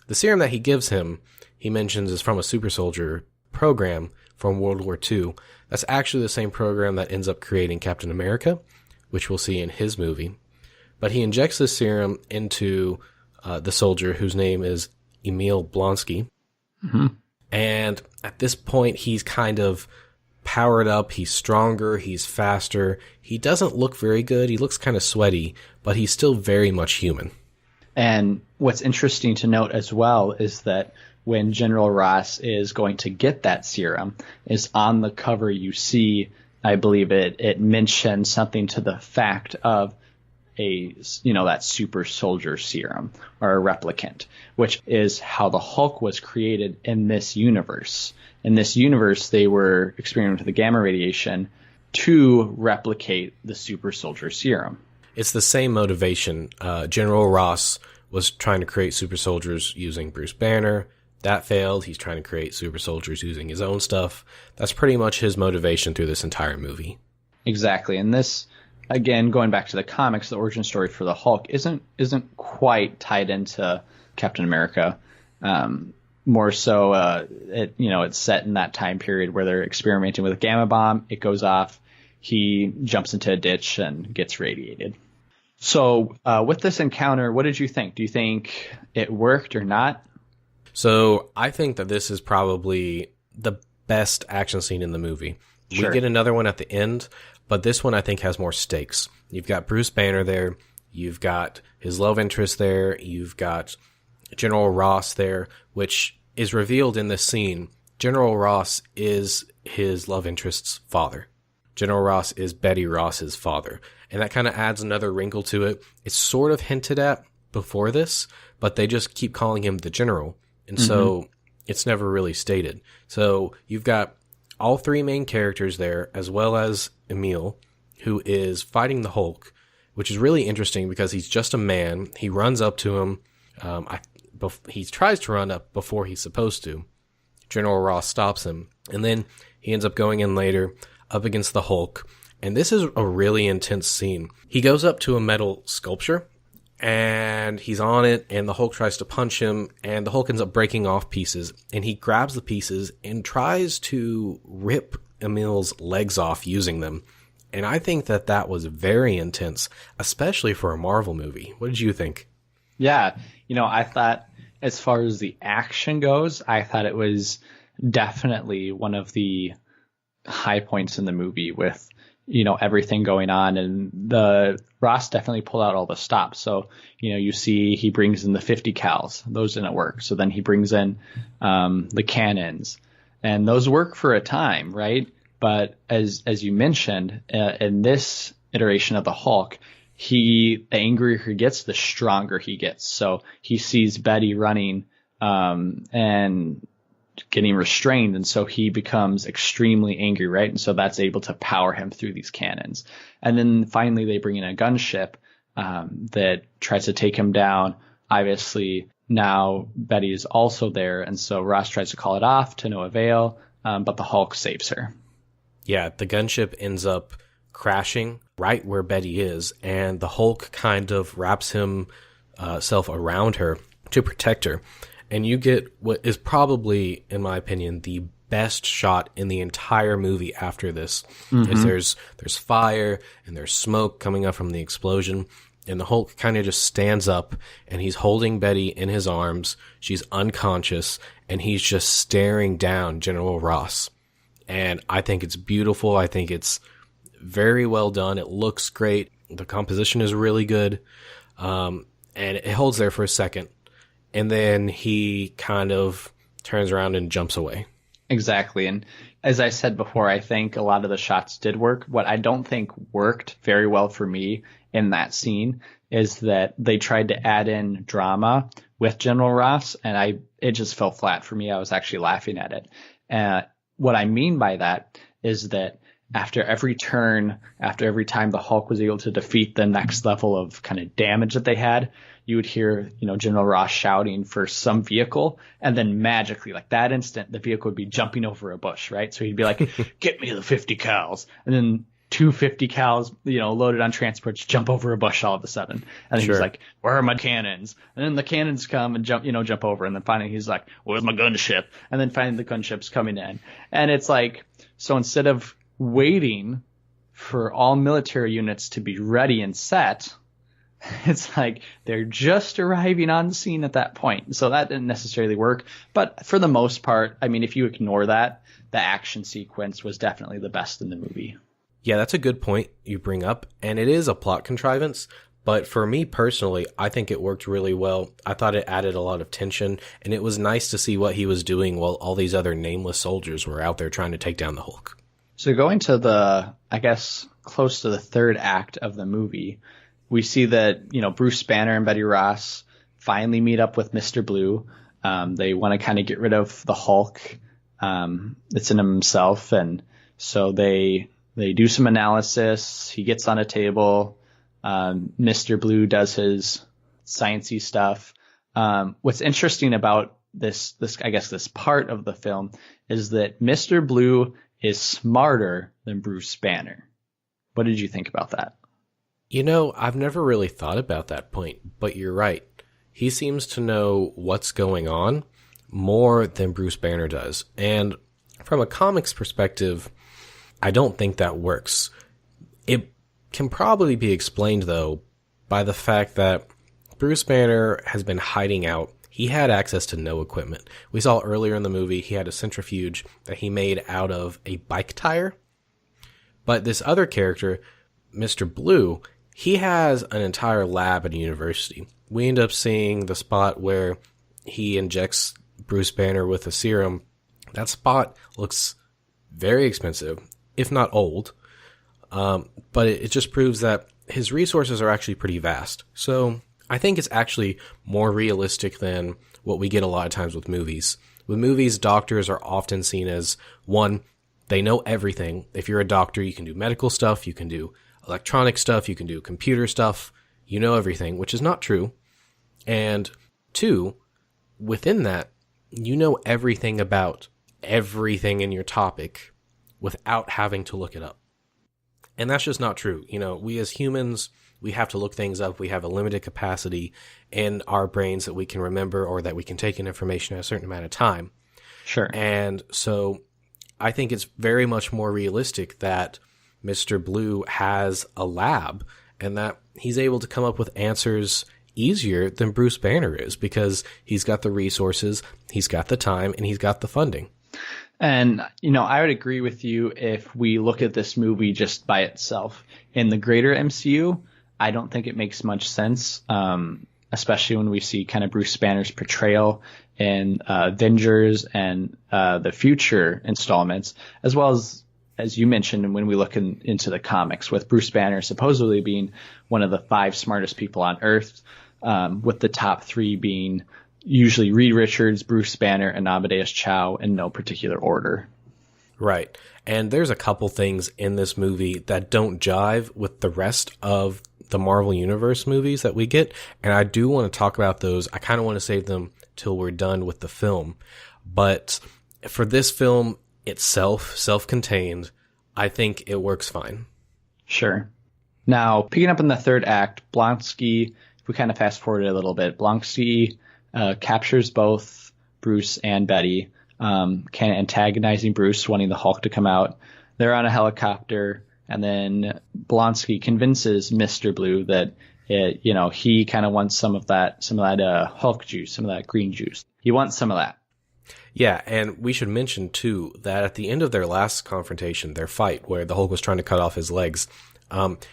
the serum that he gives him, he mentions, is from a super soldier program from World War II. That's actually the same program that ends up creating Captain America, which we'll see in his movie. But he injects this serum into the soldier, whose name is Emil Blonsky. Mm-hmm. And at this point, he's kind of powered up. He's stronger. He's faster. He doesn't look very good. He looks kind of sweaty, but he's still very much human. And what's interesting to note as well is that when General Ross is going to get that serum, is on the cover you see, I believe it mentions something to the fact of that super soldier serum, or a replicant, which is how the Hulk was created in this universe. In this universe, they were experimenting with the gamma radiation to replicate the super soldier serum. It's the same motivation. General Ross was trying to create super soldiers using Bruce Banner. That failed. He's trying to create super soldiers using his own stuff. That's pretty much his motivation through this entire movie. Exactly. And this, again, going back to the comics, the origin story for the Hulk isn't quite tied into Captain America. More so, it's set in that time period where they're experimenting with a gamma bomb. It goes off. He jumps into a ditch and gets radiated. So with this encounter, what did you think? Do you think it worked or not? So I think that this is probably the best action scene in the movie. Sure. We get another one at the end, but this one I think has more stakes. You've got Bruce Banner there. You've got his love interest there. You've got General Ross there, which is revealed in this scene. General Ross is his love interest's father. General Ross is Betty Ross's father. And that kind of adds another wrinkle to it. It's sort of hinted at before this, but they just keep calling him the General. And so it's never really stated. So you've got all three main characters there, as well as Emil, who is fighting the Hulk, which is really interesting because he's just a man. He runs up to him. He tries to run up before he's supposed to. General Ross stops him. And then he ends up going in later up against the Hulk. And this is a really intense scene. He goes up to a metal sculpture and he's on it, and the Hulk tries to punch him, and the Hulk ends up breaking off pieces, and he grabs the pieces and tries to rip Emil's legs off using them. And I think that that was very intense, especially for a Marvel movie. What did you think? Yeah, I thought as far as the action goes, I thought it was definitely one of the high points in the movie with everything going on, and the Ross definitely pulled out all the stops. So, you see he brings in the 50 cals, those didn't work. So then he brings in the cannons, and those work for a time, right? But as you mentioned, in this iteration of the Hulk, the angrier he gets, the stronger he gets. So he sees Betty running and getting restrained, and so he becomes extremely angry, right? And so that's able to power him through these cannons. And then finally they bring in a gunship that tries to take him down. Obviously now Betty is also there, and so Ross tries to call it off to no avail, but the Hulk saves her. Yeah, the gunship ends up crashing right where Betty is, and the Hulk kind of wraps himself around her to protect her. And you get what is probably, in my opinion, the best shot in the entire movie after this. Is there's fire and there's smoke coming up from the explosion, and the Hulk kind of just stands up, and he's holding Betty in his arms. She's unconscious, and he's just staring down General Ross. And I think it's beautiful. I think it's very well done. It looks great. The composition is really good. And it holds there for a second. And then he kind of turns around and jumps away. Exactly. And as I said before, I think a lot of the shots did work. What I don't think worked very well for me in that scene is that they tried to add in drama with General Ross, and it just fell flat for me. I was actually laughing at it. What I mean by that is that after every turn, after every time the Hulk was able to defeat the next level of kind of damage that they had, you would hear, General Ross shouting for some vehicle, and then magically, like that instant, the vehicle would be jumping over a bush, right? So he'd be like, get me the 50 cals. And then 250 cals, loaded on transports, jump over a bush all of a sudden. And then he's like, where are my cannons? And then the cannons come and jump over. And then finally he's like, where's my gunship? And then finally the gunship's coming in. And it's like, so instead of waiting for all military units to be ready and set, it's like they're just arriving on the scene at that point. So that didn't necessarily work. But for the most part, I mean, if you ignore that, the action sequence was definitely the best in the movie. Yeah, that's a good point you bring up. And it is a plot contrivance. But for me personally, I think it worked really well. I thought it added a lot of tension. And it was nice to see what he was doing while all these other nameless soldiers were out there trying to take down the Hulk. So going to close to the third act of the movie, we see that, Bruce Banner and Betty Ross finally meet up with Mr. Blue. They want to kind of get rid of the Hulk. It's in himself. And so they do some analysis. He gets on a table. Mr. Blue does his sciencey stuff. What's interesting about this part of the film is that Mr. Blue is smarter than Bruce Banner. What did you think about that? I've never really thought about that point, but you're right. He seems to know what's going on more than Bruce Banner does. And from a comics perspective, I don't think that works. It can probably be explained, though, by the fact that Bruce Banner has been hiding out. He had access to no equipment. We saw earlier in the movie he had a centrifuge that he made out of a bike tire. But this other character, Mr. Blue, he has an entire lab at a university. We end up seeing the spot where he injects Bruce Banner with a serum. That spot looks very expensive, if not old. But it just proves that his resources are actually pretty vast. So I think it's actually more realistic than what we get a lot of times with movies. With movies, doctors are often seen as, one, they know everything. If you're a doctor, you can do medical stuff, you can do electronic stuff, you can do computer stuff. You know everything, which is not true. And two, within that, you know everything about everything in your topic without having to look it up. And that's just not true. You know, we as humans, we have to look things up. We have a limited capacity in our brains that we can remember or that we can take in information at a certain amount of time. Sure. And so I think it's very much more realistic that Mr. Blue has a lab and that he's able to come up with answers easier than Bruce Banner is because he's got the resources, he's got the time, and he's got the funding. And, you know, I would agree with you if we look at this movie just by itself. In the greater MCU, I don't think it makes much sense, especially when we see kind of Bruce Banner's portrayal in Avengers and the future installments, as well as you mentioned, when we look into the comics, with Bruce Banner supposedly being one of the 5 smartest people on Earth, with the top 3 being usually Reed Richards, Bruce Banner, and Amadeus Cho in no particular order. Right. And there's a couple things in this movie that don't jive with the rest of the Marvel Universe movies that we get. And I do want to talk about those. I kind of want to save them till we're done with the film. But for this film itself, self-contained, I think it works fine. Sure. Now, picking up in the third act, Blonsky, if we kind of fast forward a little bit, Blonsky captures both Bruce and Betty, kind of antagonizing Bruce, wanting the Hulk to come out. They're on a helicopter, and then Blonsky convinces Mr. Blue that he kind of wants some of that Hulk juice, some of that green juice. He wants some of that. Yeah, and we should mention, too, that at the end of their last confrontation, their fight, where the Hulk was trying to cut off his legs,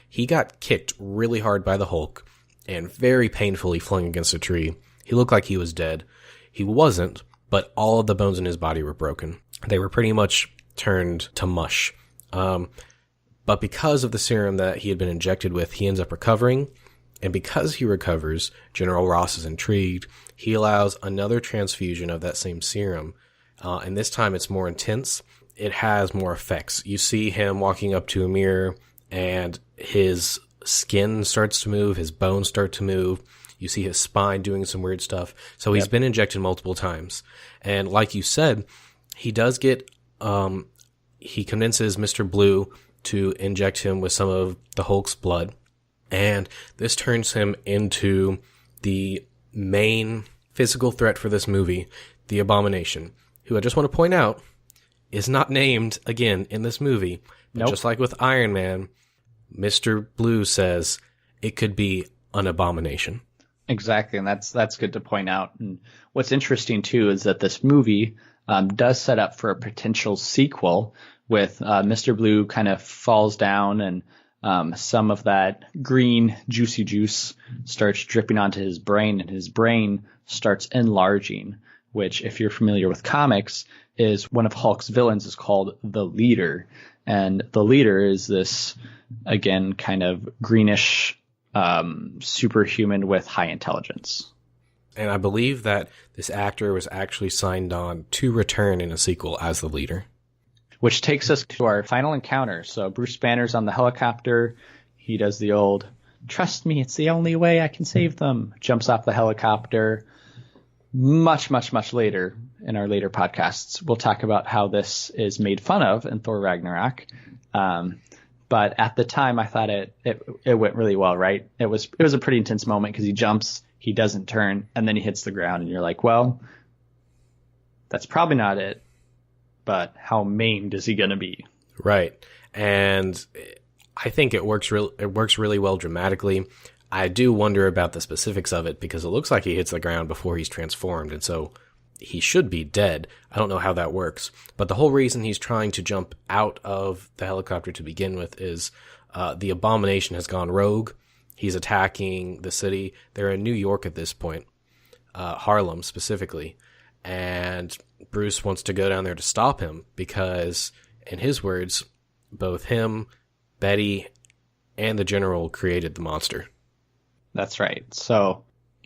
he got kicked really hard by the Hulk and very painfully flung against a tree. He looked like he was dead. He wasn't, but all of the bones in his body were broken. They were pretty much turned to mush. But because of the serum that he had been injected with, he ends up recovering. And because he recovers, General Ross is intrigued. He allows another transfusion of that same serum. And this time it's more intense. It has more effects. You see him walking up to a mirror and his skin starts to move. His bones start to move. You see his spine doing some weird stuff. So he's been injected multiple times. And like you said, he does get, he convinces Mr. Blue to inject him with some of the Hulk's blood. And this turns him into the main physical threat for this movie, the Abomination, who I just want to point out is not named again in this movie. But just like with Iron Man, Mr. Blue says it could be an abomination. Exactly, and that's good to point out. And what's interesting, too, is that this movie does set up for a potential sequel with Mr. Blue kind of falls down and some of that green juicy juice starts dripping onto his brain, and his brain starts enlarging, which, if you're familiar with comics, is one of Hulk's villains is called the Leader. And the Leader is this, again, kind of greenish superhuman with high intelligence. And I believe that this actor was actually signed on to return in a sequel as the Leader. Which takes us to our final encounter. So Bruce Banner's on the helicopter. He does the old, trust me, it's the only way I can save them. Jumps off the helicopter. Much, much, much later in our later podcasts, we'll talk about how this is made fun of in Thor Ragnarok. But at the time, I thought it went really well, right? It was a pretty intense moment because he jumps, he doesn't turn, and then he hits the ground, and you're like, well, that's probably not it. But how maimed is he going to be? Right. And I think it works really well dramatically. I do wonder about the specifics of it because it looks like he hits the ground before he's transformed, and so he should be dead. I don't know how that works. But the whole reason he's trying to jump out of the helicopter to begin with is the Abomination has gone rogue. He's attacking the city. They're in New York at this point, Harlem specifically. And Bruce wants to go down there to stop him because, in his words, both him, Betty, and the General created the monster. That's right. So,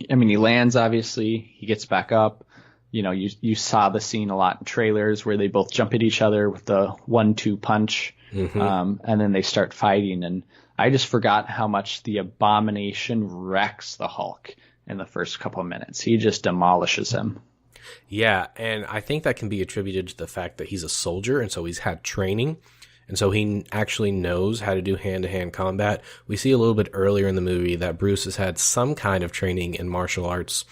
I mean, he lands, obviously. He gets back up. You know, you saw the scene a lot in trailers where they both jump at each other with the 1-2 punch. Mm-hmm. And then they start fighting. And I just forgot how much the Abomination wrecks the Hulk in the first couple of minutes. He just demolishes him. Yeah, and I think that can be attributed to the fact that he's a soldier, and so he's had training, and so he actually knows how to do hand-to-hand combat. We see a little bit earlier in the movie that Bruce has had some kind of training in martial arts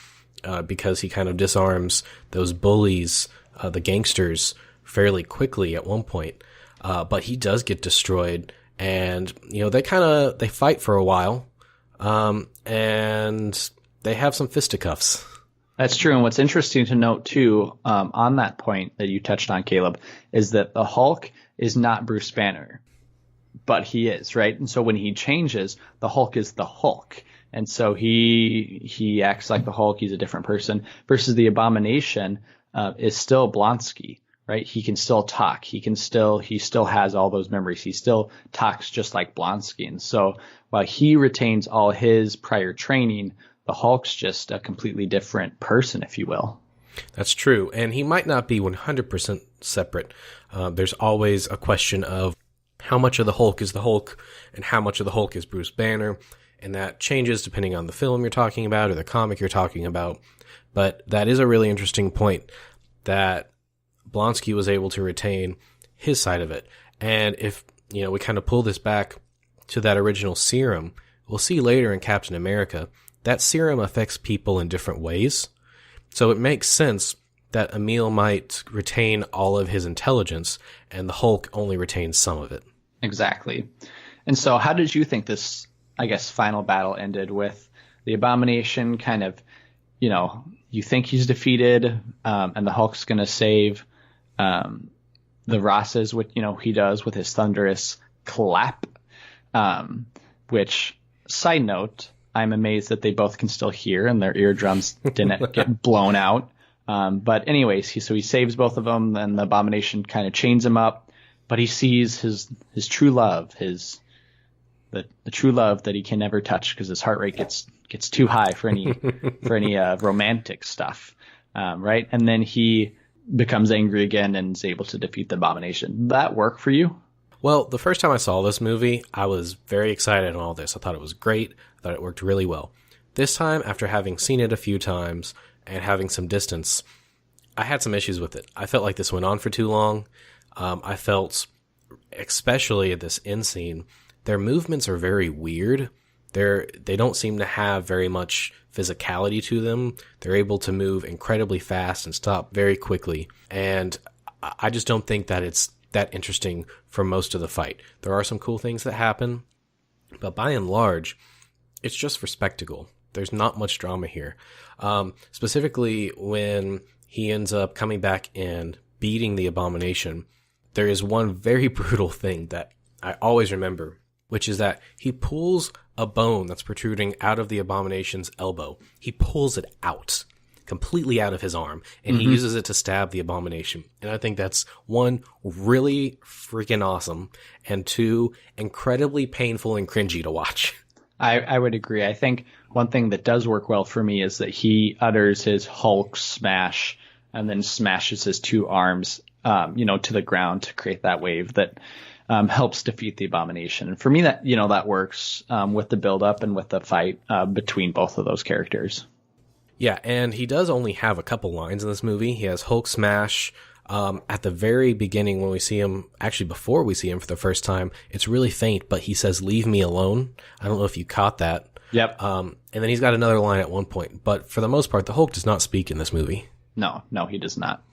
because he kind of disarms those bullies, the gangsters, fairly quickly at one point. But he does get destroyed, and they fight for a while, and they have some fisticuffs. That's true. And what's interesting to note, too, on that point that you touched on, Caleb, is that the Hulk is not Bruce Banner, but he is, right? And so when he changes, the Hulk is the Hulk. And so he acts like the Hulk. He's a different person versus the Abomination is still Blonsky, right? He can still talk. He still has all those memories. He still talks just like Blonsky. And so while he retains all his prior training, the Hulk's just a completely different person, if you will. That's true. And he might not be 100% separate. There's always a question of how much of the Hulk is the Hulk and how much of the Hulk is Bruce Banner. And that changes depending on the film you're talking about or the comic you're talking about. But that is a really interesting point that Blonsky was able to retain his side of it. And if, we kind of pull this back to that original serum, we'll see later in Captain America, that serum affects people in different ways. So it makes sense that Emil might retain all of his intelligence and the Hulk only retains some of it. Exactly. And so how did you think this, final battle ended with the Abomination kind of, you think he's defeated, and the Hulk's going to save the Rosses, which, he does with his thunderous clap, which, side note, I'm amazed that they both can still hear and their eardrums didn't get blown out. But anyways, he saves both of them, and the Abomination kind of chains him up, but he sees his true love, the true love that he can never touch because his heart rate gets too high for any romantic stuff, right? And then he becomes angry again and is able to defeat the Abomination. Did that work for you? Well, the first time I saw this movie, I was very excited on all this. I thought it was great. I thought it worked really well. This time, after having seen it a few times and having some distance, I had some issues with it. I felt like this went on for too long. I felt, especially at this end scene, their movements are very weird. They don't seem to have very much physicality to them. They're able to move incredibly fast and stop very quickly. And I just don't think that it's that interesting for most of the fight. There are some cool things that happen, but by and large, it's just for spectacle. There's not much drama here. Specifically, when he ends up coming back and beating the Abomination, there is one very brutal thing that I always remember, which is that he pulls a bone that's protruding out of the Abomination's elbow. He pulls it out, completely out of his arm, and he uses it to stab the Abomination. And I think that's one, really freaking awesome, and two, incredibly painful and cringy to watch. I would agree. I think one thing that does work well for me is that he utters his Hulk smash and then smashes his two arms, to the ground to create that wave that helps defeat the Abomination. And for me, that works with the buildup and with the fight between both of those characters. Yeah, and he does only have a couple lines in this movie. He has Hulk smash. At the very beginning when we see him, actually before we see him for the first time, it's really faint, but he says, "Leave me alone." I don't know if you caught that. Yep. And then he's got another line at one point, but for the most part, the Hulk does not speak in this movie. No, he does not.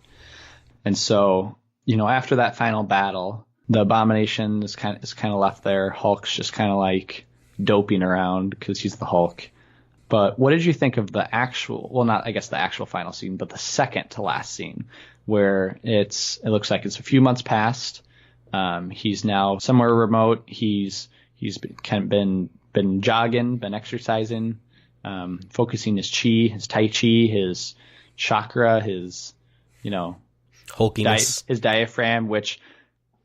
And so, after that final battle, the Abomination is kind of left there. Hulk's just kind of like, doping around because he's the Hulk. But what did you think of the actual, well, not, I guess, the actual final scene, but the second to last scene, where it looks like it's a few months past. He's now somewhere remote. He's been jogging, been exercising, focusing his chi, his tai chi, his chakra, his, hulkiness, his diaphragm, which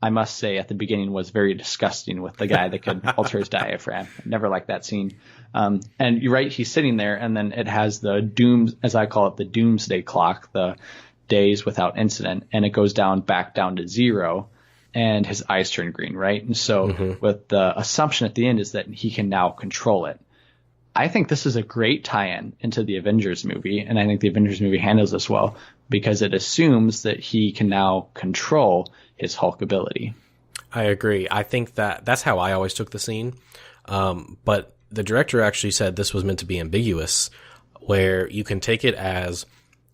I must say at the beginning was very disgusting with the guy that could alter his diaphragm. Never liked that scene. And you're right, he's sitting there, and then it has as I call it, the doomsday clock, the days without incident, and it goes back down to 0, and his eyes turn green, right? And so with the assumption at the end is that he can now control it. I think this is a great tie-in into the Avengers movie, and I think the Avengers movie handles this well because it assumes that he can now control his Hulk ability. I agree. I think that's how I always took the scene. But the director actually said this was meant to be ambiguous, where you can take it as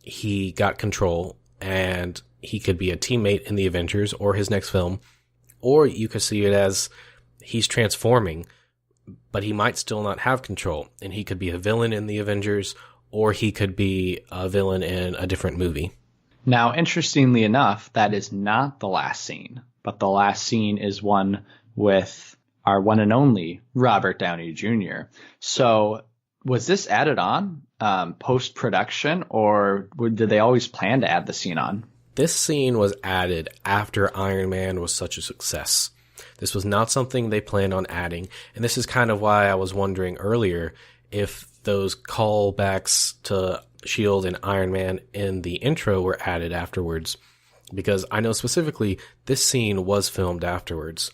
he got control and he could be a teammate in the Avengers or his next film, or you could see it as he's transforming, but he might still not have control, and he could be a villain in the Avengers, or he could be a villain in a different movie. Now, interestingly enough, that is not the last scene, but the last scene is one with our one and only Robert Downey Jr. So was this added on post-production, or did they always plan to add the scene on? This scene was added after Iron Man was such a success. This was not something they planned on adding, and this is kind of why I was wondering earlier if those callbacks to S.H.I.E.L.D. and Iron Man in the intro were added afterwards, because I know specifically this scene was filmed afterwards.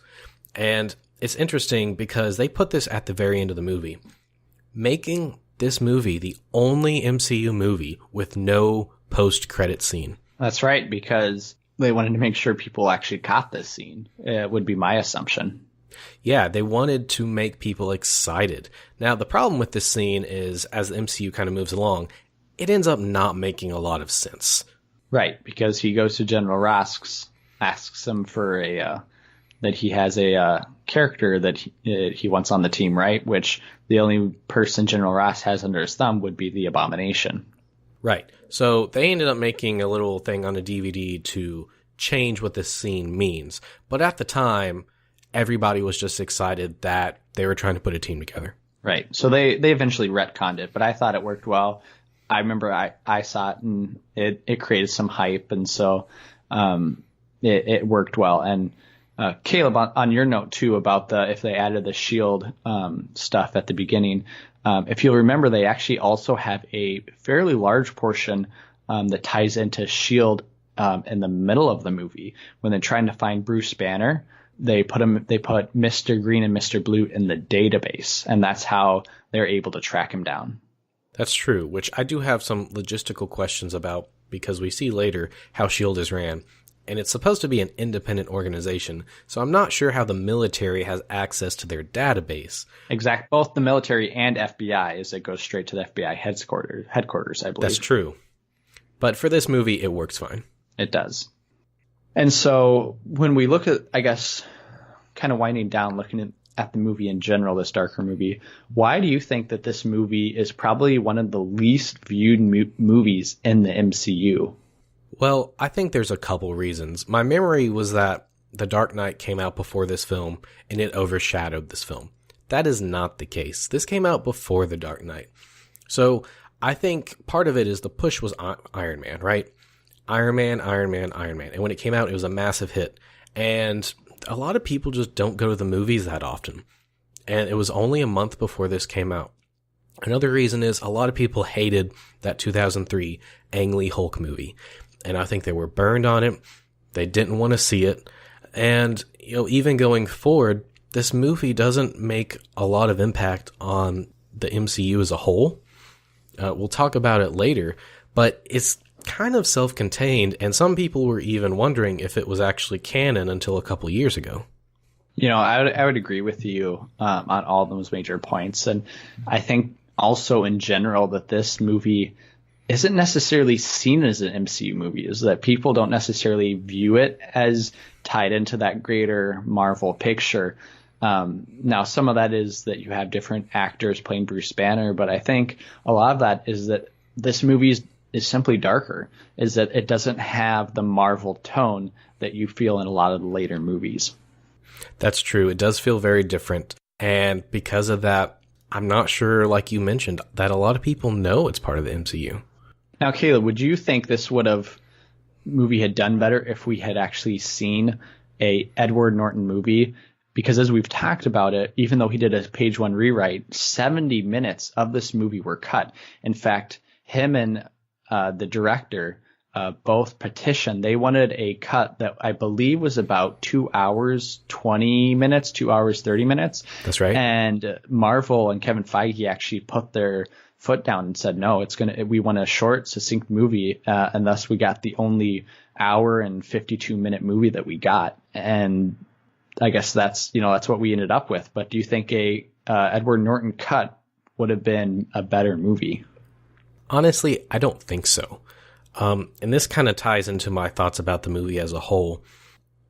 And it's interesting because they put this at the very end of the movie, making this movie the only MCU movie with no post-credit scene. That's right, because they wanted to make sure people actually caught this scene. It would be my assumption. Yeah, they wanted to make people excited. Now, the problem with this scene is, as the MCU kind of moves along, it ends up not making a lot of sense. Right, because he goes to General Ross, asks him for that he has a character that he wants on the team, right? Which the only person General Ross has under his thumb would be the Abomination. Right. So they ended up making a little thing on a DVD to change what this scene means. But at the time, everybody was just excited that they were trying to put a team together. Right. So they eventually retconned it, but I thought it worked well. I remember I saw it, and it created some hype, and so it worked well. And Caleb, on your note too about if they added the S.H.I.E.L.D. Stuff at the beginning, if you'll remember, they actually also have a fairly large portion that ties into S.H.I.E.L.D. In the middle of the movie when they're trying to find Bruce Banner. They put Mr. Green and Mr. Blue in the database, and that's how they're able to track him down. That's true, which I do have some logistical questions about, because we see later how S.H.I.E.L.D. is ran, and it's supposed to be an independent organization, so I'm not sure how the military has access to their database. Exact. Both the military and FBI, as it goes straight to the FBI headquarters, I believe. That's true. But for this movie, it works fine. It does. And so when we look at, I guess, kind of winding down, looking at the movie in general, this darker movie, why do you think that this movie is probably one of the least viewed movies in the MCU? Well, I think there's a couple reasons. My memory was that The Dark Knight came out before this film, and it overshadowed this film. That is not the case. This came out before The Dark Knight. So I think part of it is the push was Iron Man, right? Iron Man. And when it came out, it was a massive hit. And a lot of people just don't go to the movies that often. And it was only a month before this came out. Another reason is a lot of people hated that 2003 Ang Lee Hulk movie. And I think they were burned on it. They didn't want to see it. And, even going forward, this movie doesn't make a lot of impact on the MCU as a whole. We'll talk about it later, but it's kind of self-contained, and some people were even wondering if it was actually canon until a couple years ago. I would agree with you on all those major points, and I think also in general that this movie isn't necessarily seen as an MCU movie, is that people don't necessarily view it as tied into that greater Marvel picture. Now, some of that is that you have different actors playing Bruce Banner, but I think a lot of that is that this movie is simply darker, is that it doesn't have the Marvel tone that you feel in a lot of the later movies. That's true. It does feel very different. And because of that, I'm not sure, like you mentioned, that a lot of people know it's part of the MCU. Now, Caleb, would you think this movie had done better if we had actually seen a Edward Norton movie? Because as we've talked about it, even though he did a page one rewrite, 70 minutes of this movie were cut. In fact, him and the director both petitioned. They wanted a cut that I believe was about 2 hours, 20 minutes, 2 hours, 30 minutes. That's right. And Marvel and Kevin Feige actually put their foot down and said, no, we want a short, succinct movie. And thus we got the only hour and 52-minute movie that we got. And I guess that's what we ended up with. But do you think a Edward Norton cut would have been a better movie? Honestly, I don't think so. And this kind of ties into my thoughts about the movie as a whole.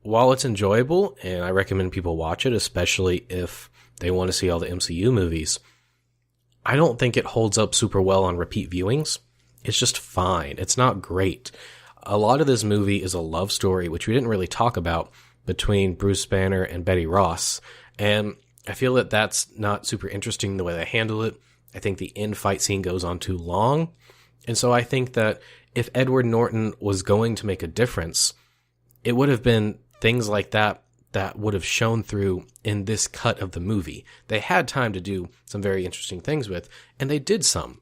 While it's enjoyable, and I recommend people watch it, especially if they want to see all the MCU movies, I don't think it holds up super well on repeat viewings. It's just fine. It's not great. A lot of this movie is a love story, which we didn't really talk about, between Bruce Banner and Betty Ross. And I feel that that's not super interesting the way they handle it. I think the end fight scene goes on too long. And so I think that if Edward Norton was going to make a difference, it would have been things like that would have shown through in this cut of the movie. They had time to do some very interesting things with, and they did some.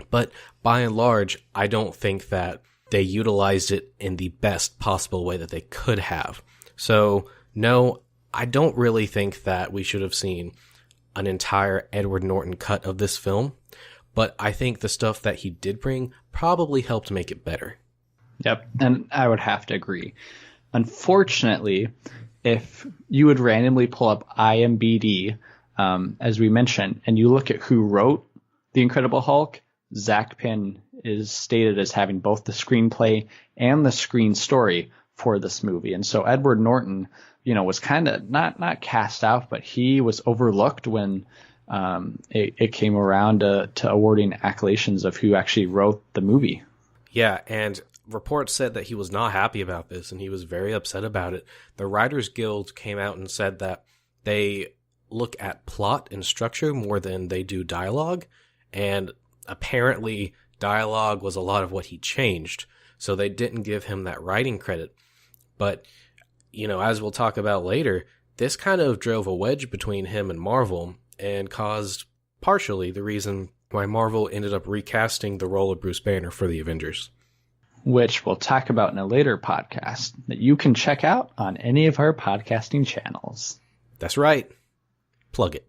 But by and large, I don't think that they utilized it in the best possible way that they could have. So, no, I don't really think that we should have seen an entire Edward Norton cut of this film, but I think the stuff that he did bring probably helped make it better. Yep, and I would have to agree. Unfortunately, if you would randomly pull up IMDb, as we mentioned, and you look at who wrote The Incredible Hulk, Zach Penn is stated as having both the screenplay and the screen story for this movie. And so Edward Norton, was kind of not cast out, but he was overlooked when it came around to awarding accolades of who actually wrote the movie. Yeah, and reports said that he was not happy about this, and he was very upset about it. The Writers Guild came out and said that they look at plot and structure more than they do dialogue, and apparently dialogue was a lot of what he changed, so they didn't give him that writing credit. But, as we'll talk about later, this kind of drove a wedge between him and Marvel and caused partially the reason why Marvel ended up recasting the role of Bruce Banner for the Avengers. Which we'll talk about in a later podcast that you can check out on any of our podcasting channels. That's right. Plug it.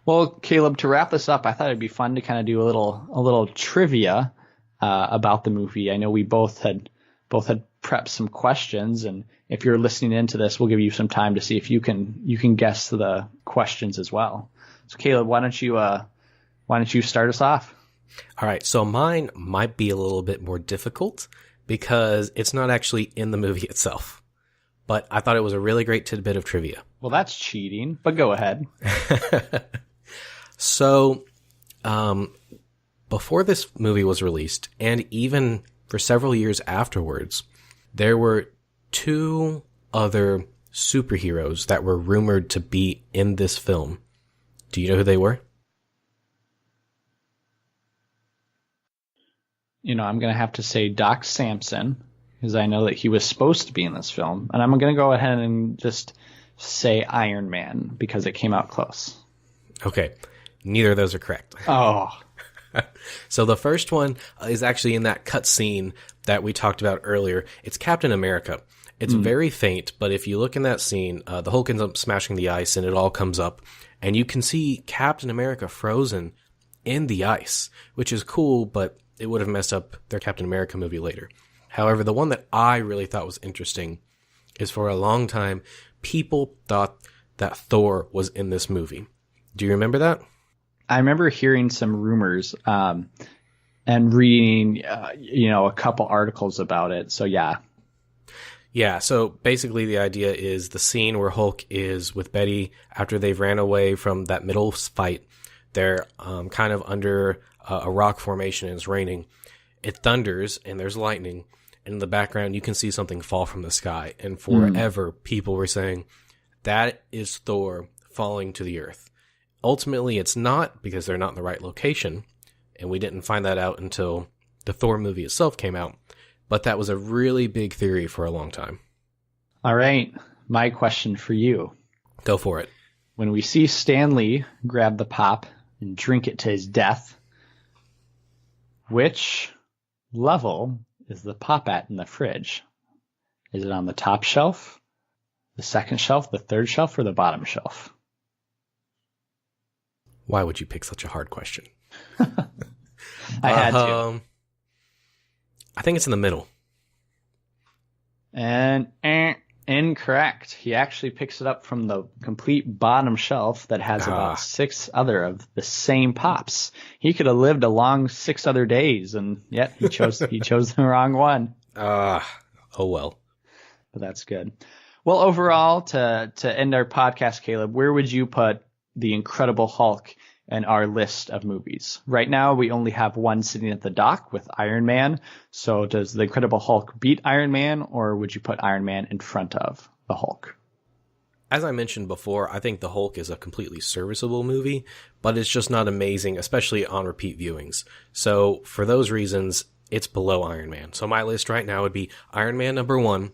Well, Caleb, to wrap this up, I thought it'd be fun to kind of do a little trivia about the movie. I know we both had prepped some questions, and if you're listening into this, we'll give you some time to see if you can guess the questions as well. So, Caleb, why don't you start us off? All right, so mine might be a little bit more difficult because it's not actually in the movie itself. But I thought it was a really great tidbit of trivia. Well, that's cheating, but go ahead. So, before this movie was released, and even for several years afterwards, there were two other superheroes that were rumored to be in this film. Do you know who they were? I'm going to have to say Doc Samson, because I know that he was supposed to be in this film. And I'm going to go ahead and just say Iron Man, because it came out close. Okay. Neither of those are correct. Oh. So the first one is actually in that cut scene that we talked about earlier. It's Captain America. It's very faint, but if you look in that scene, the Hulk ends up smashing the ice and it all comes up. And you can see Captain America frozen in the ice, which is cool, but it would have messed up their Captain America movie later. However, the one that I really thought was interesting is for a long time, people thought that Thor was in this movie. Do you remember that? I remember hearing some rumors and reading, a couple articles about it. So, yeah. Yeah, so basically the idea is the scene where Hulk is with Betty after they've ran away from that middle fight. They're kind of under a rock formation and it's raining. It thunders and there's lightning. And in the background, you can see something fall from the sky. And forever, people were saying, that is Thor falling to the earth. Ultimately, it's not because they're not in the right location. And we didn't find that out until the Thor movie itself came out. But that was a really big theory for a long time. All right. My question for you. Go for it. When we see Stan Lee grab the pop and drink it to his death, which level is the pop at in the fridge? Is it on the top shelf, the second shelf, the third shelf, or the bottom shelf? Why would you pick such a hard question? I had to. I think it's in the middle. And incorrect. He actually picks it up from the complete bottom shelf that has about 6 other of the same pops. He could have lived a long 6 other days, and yet he chose the wrong one. Oh well. But that's good. Well, overall, to end our podcast, Caleb, where would you put The Incredible Hulk in our list of movies? Right now, we only have one sitting at the dock with Iron Man. So does The Incredible Hulk beat Iron Man, or would you put Iron Man in front of the Hulk? As I mentioned before, I think The Hulk is a completely serviceable movie, but it's just not amazing, especially on repeat viewings. So for those reasons, it's below Iron Man. So my list right now would be Iron Man number 1,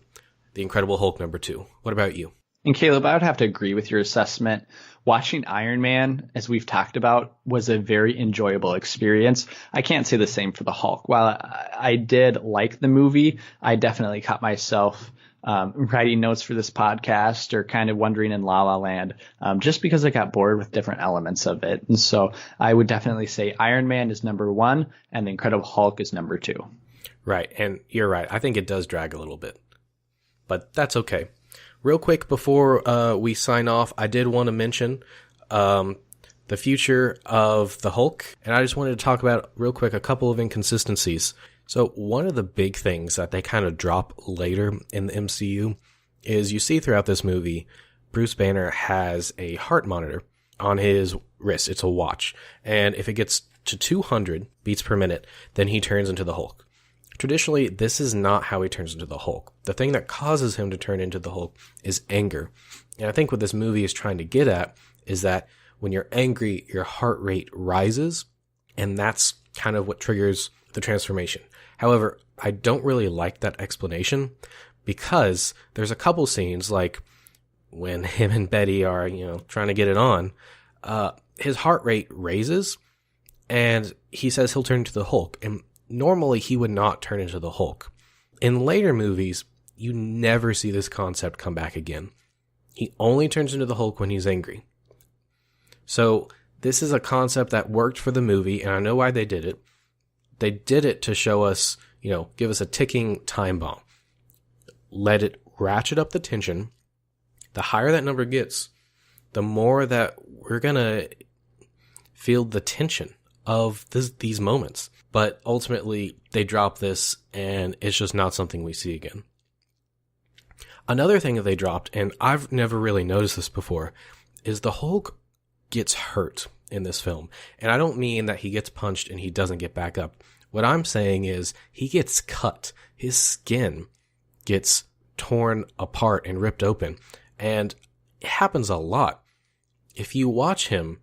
The Incredible Hulk number 2. What about you? And Caleb, I would have to agree with your assessment. Watching Iron Man, as we've talked about, was a very enjoyable experience. I can't say the same for the Hulk. While I did like the movie, I definitely caught myself writing notes for this podcast or kind of wondering in La La Land just because I got bored with different elements of it. And so I would definitely say Iron Man is number 1 and The Incredible Hulk is number 2. Right. And you're right. I think it does drag a little bit, but that's okay. Real quick before we sign off, I did want to mention the future of the Hulk, and I just wanted to talk about real quick a couple of inconsistencies. So one of the big things that they kind of drop later in the MCU is you see throughout this movie, Bruce Banner has a heart monitor on his wrist. It's a watch, and if it gets to 200 beats per minute, then he turns into the Hulk. Traditionally, this is not how he turns into the Hulk. The thing that causes him to turn into the Hulk is anger. And I think what this movie is trying to get at is that when you're angry, your heart rate rises, and that's kind of what triggers the transformation. However, I don't really like that explanation because there's a couple scenes, like when him and Betty are, trying to get it on, his heart rate raises, and he says he'll turn into the Hulk, and normally, he would not turn into the Hulk. In later movies, you never see this concept come back again. He only turns into the Hulk when he's angry. So, this is a concept that worked for the movie, and I know why they did it. They did it to show us, give us a ticking time bomb. Let it ratchet up the tension. The higher that number gets, the more that we're going to feel the tension of these moments. But ultimately, they drop this, and it's just not something we see again. Another thing that they dropped, and I've never really noticed this before, is the Hulk gets hurt in this film. And I don't mean that he gets punched and he doesn't get back up. What I'm saying is he gets cut. His skin gets torn apart and ripped open. And it happens a lot. If you watch him,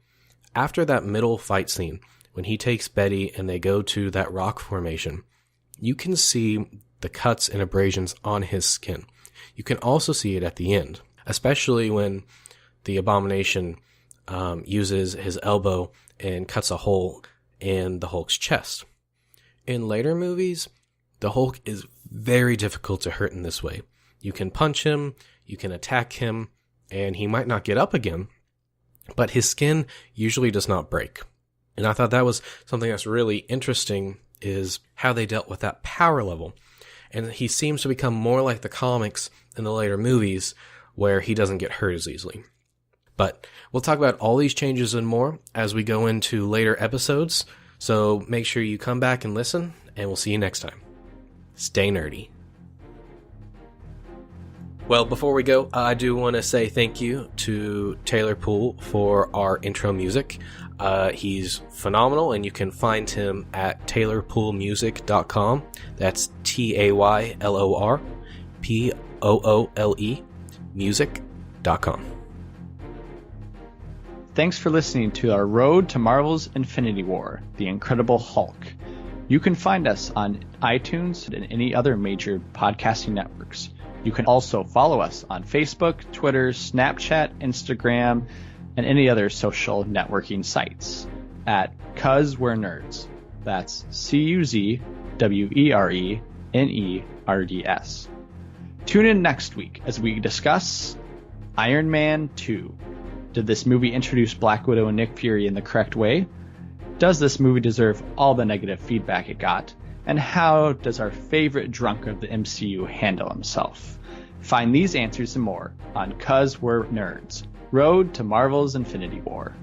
after that middle fight scene, when he takes Betty and they go to that rock formation, you can see the cuts and abrasions on his skin. You can also see it at the end, especially when the Abomination uses his elbow and cuts a hole in the Hulk's chest. In later movies, the Hulk is very difficult to hurt in this way. You can punch him, you can attack him, and he might not get up again, but his skin usually does not break. And I thought that was something that's really interesting, is how they dealt with that power level. And he seems to become more like the comics in the later movies, where he doesn't get hurt as easily. But we'll talk about all these changes and more as we go into later episodes. So make sure you come back and listen, and we'll see you next time. Stay nerdy. Well, before we go, I do want to say thank you to Taylor Poole for our intro music. He's phenomenal, and you can find him at taylorpoolemusic.com. That's TaylorPoole music.com. Thanks for listening to our Road to Marvel's Infinity War, The Incredible Hulk. You can find us on iTunes and any other major podcasting networks. You can also follow us on Facebook, Twitter, Snapchat, Instagram, and any other social networking sites at Cuz We're Nerds. That's CUZWERENERDS. Tune in next week as we discuss Iron Man 2. Did this movie introduce Black Widow and Nick Fury in the correct way? Does this movie deserve all the negative feedback it got? And how does our favorite drunk of the MCU handle himself? Find these answers and more on Cuz We're Nerds, Road to Marvel's Infinity War.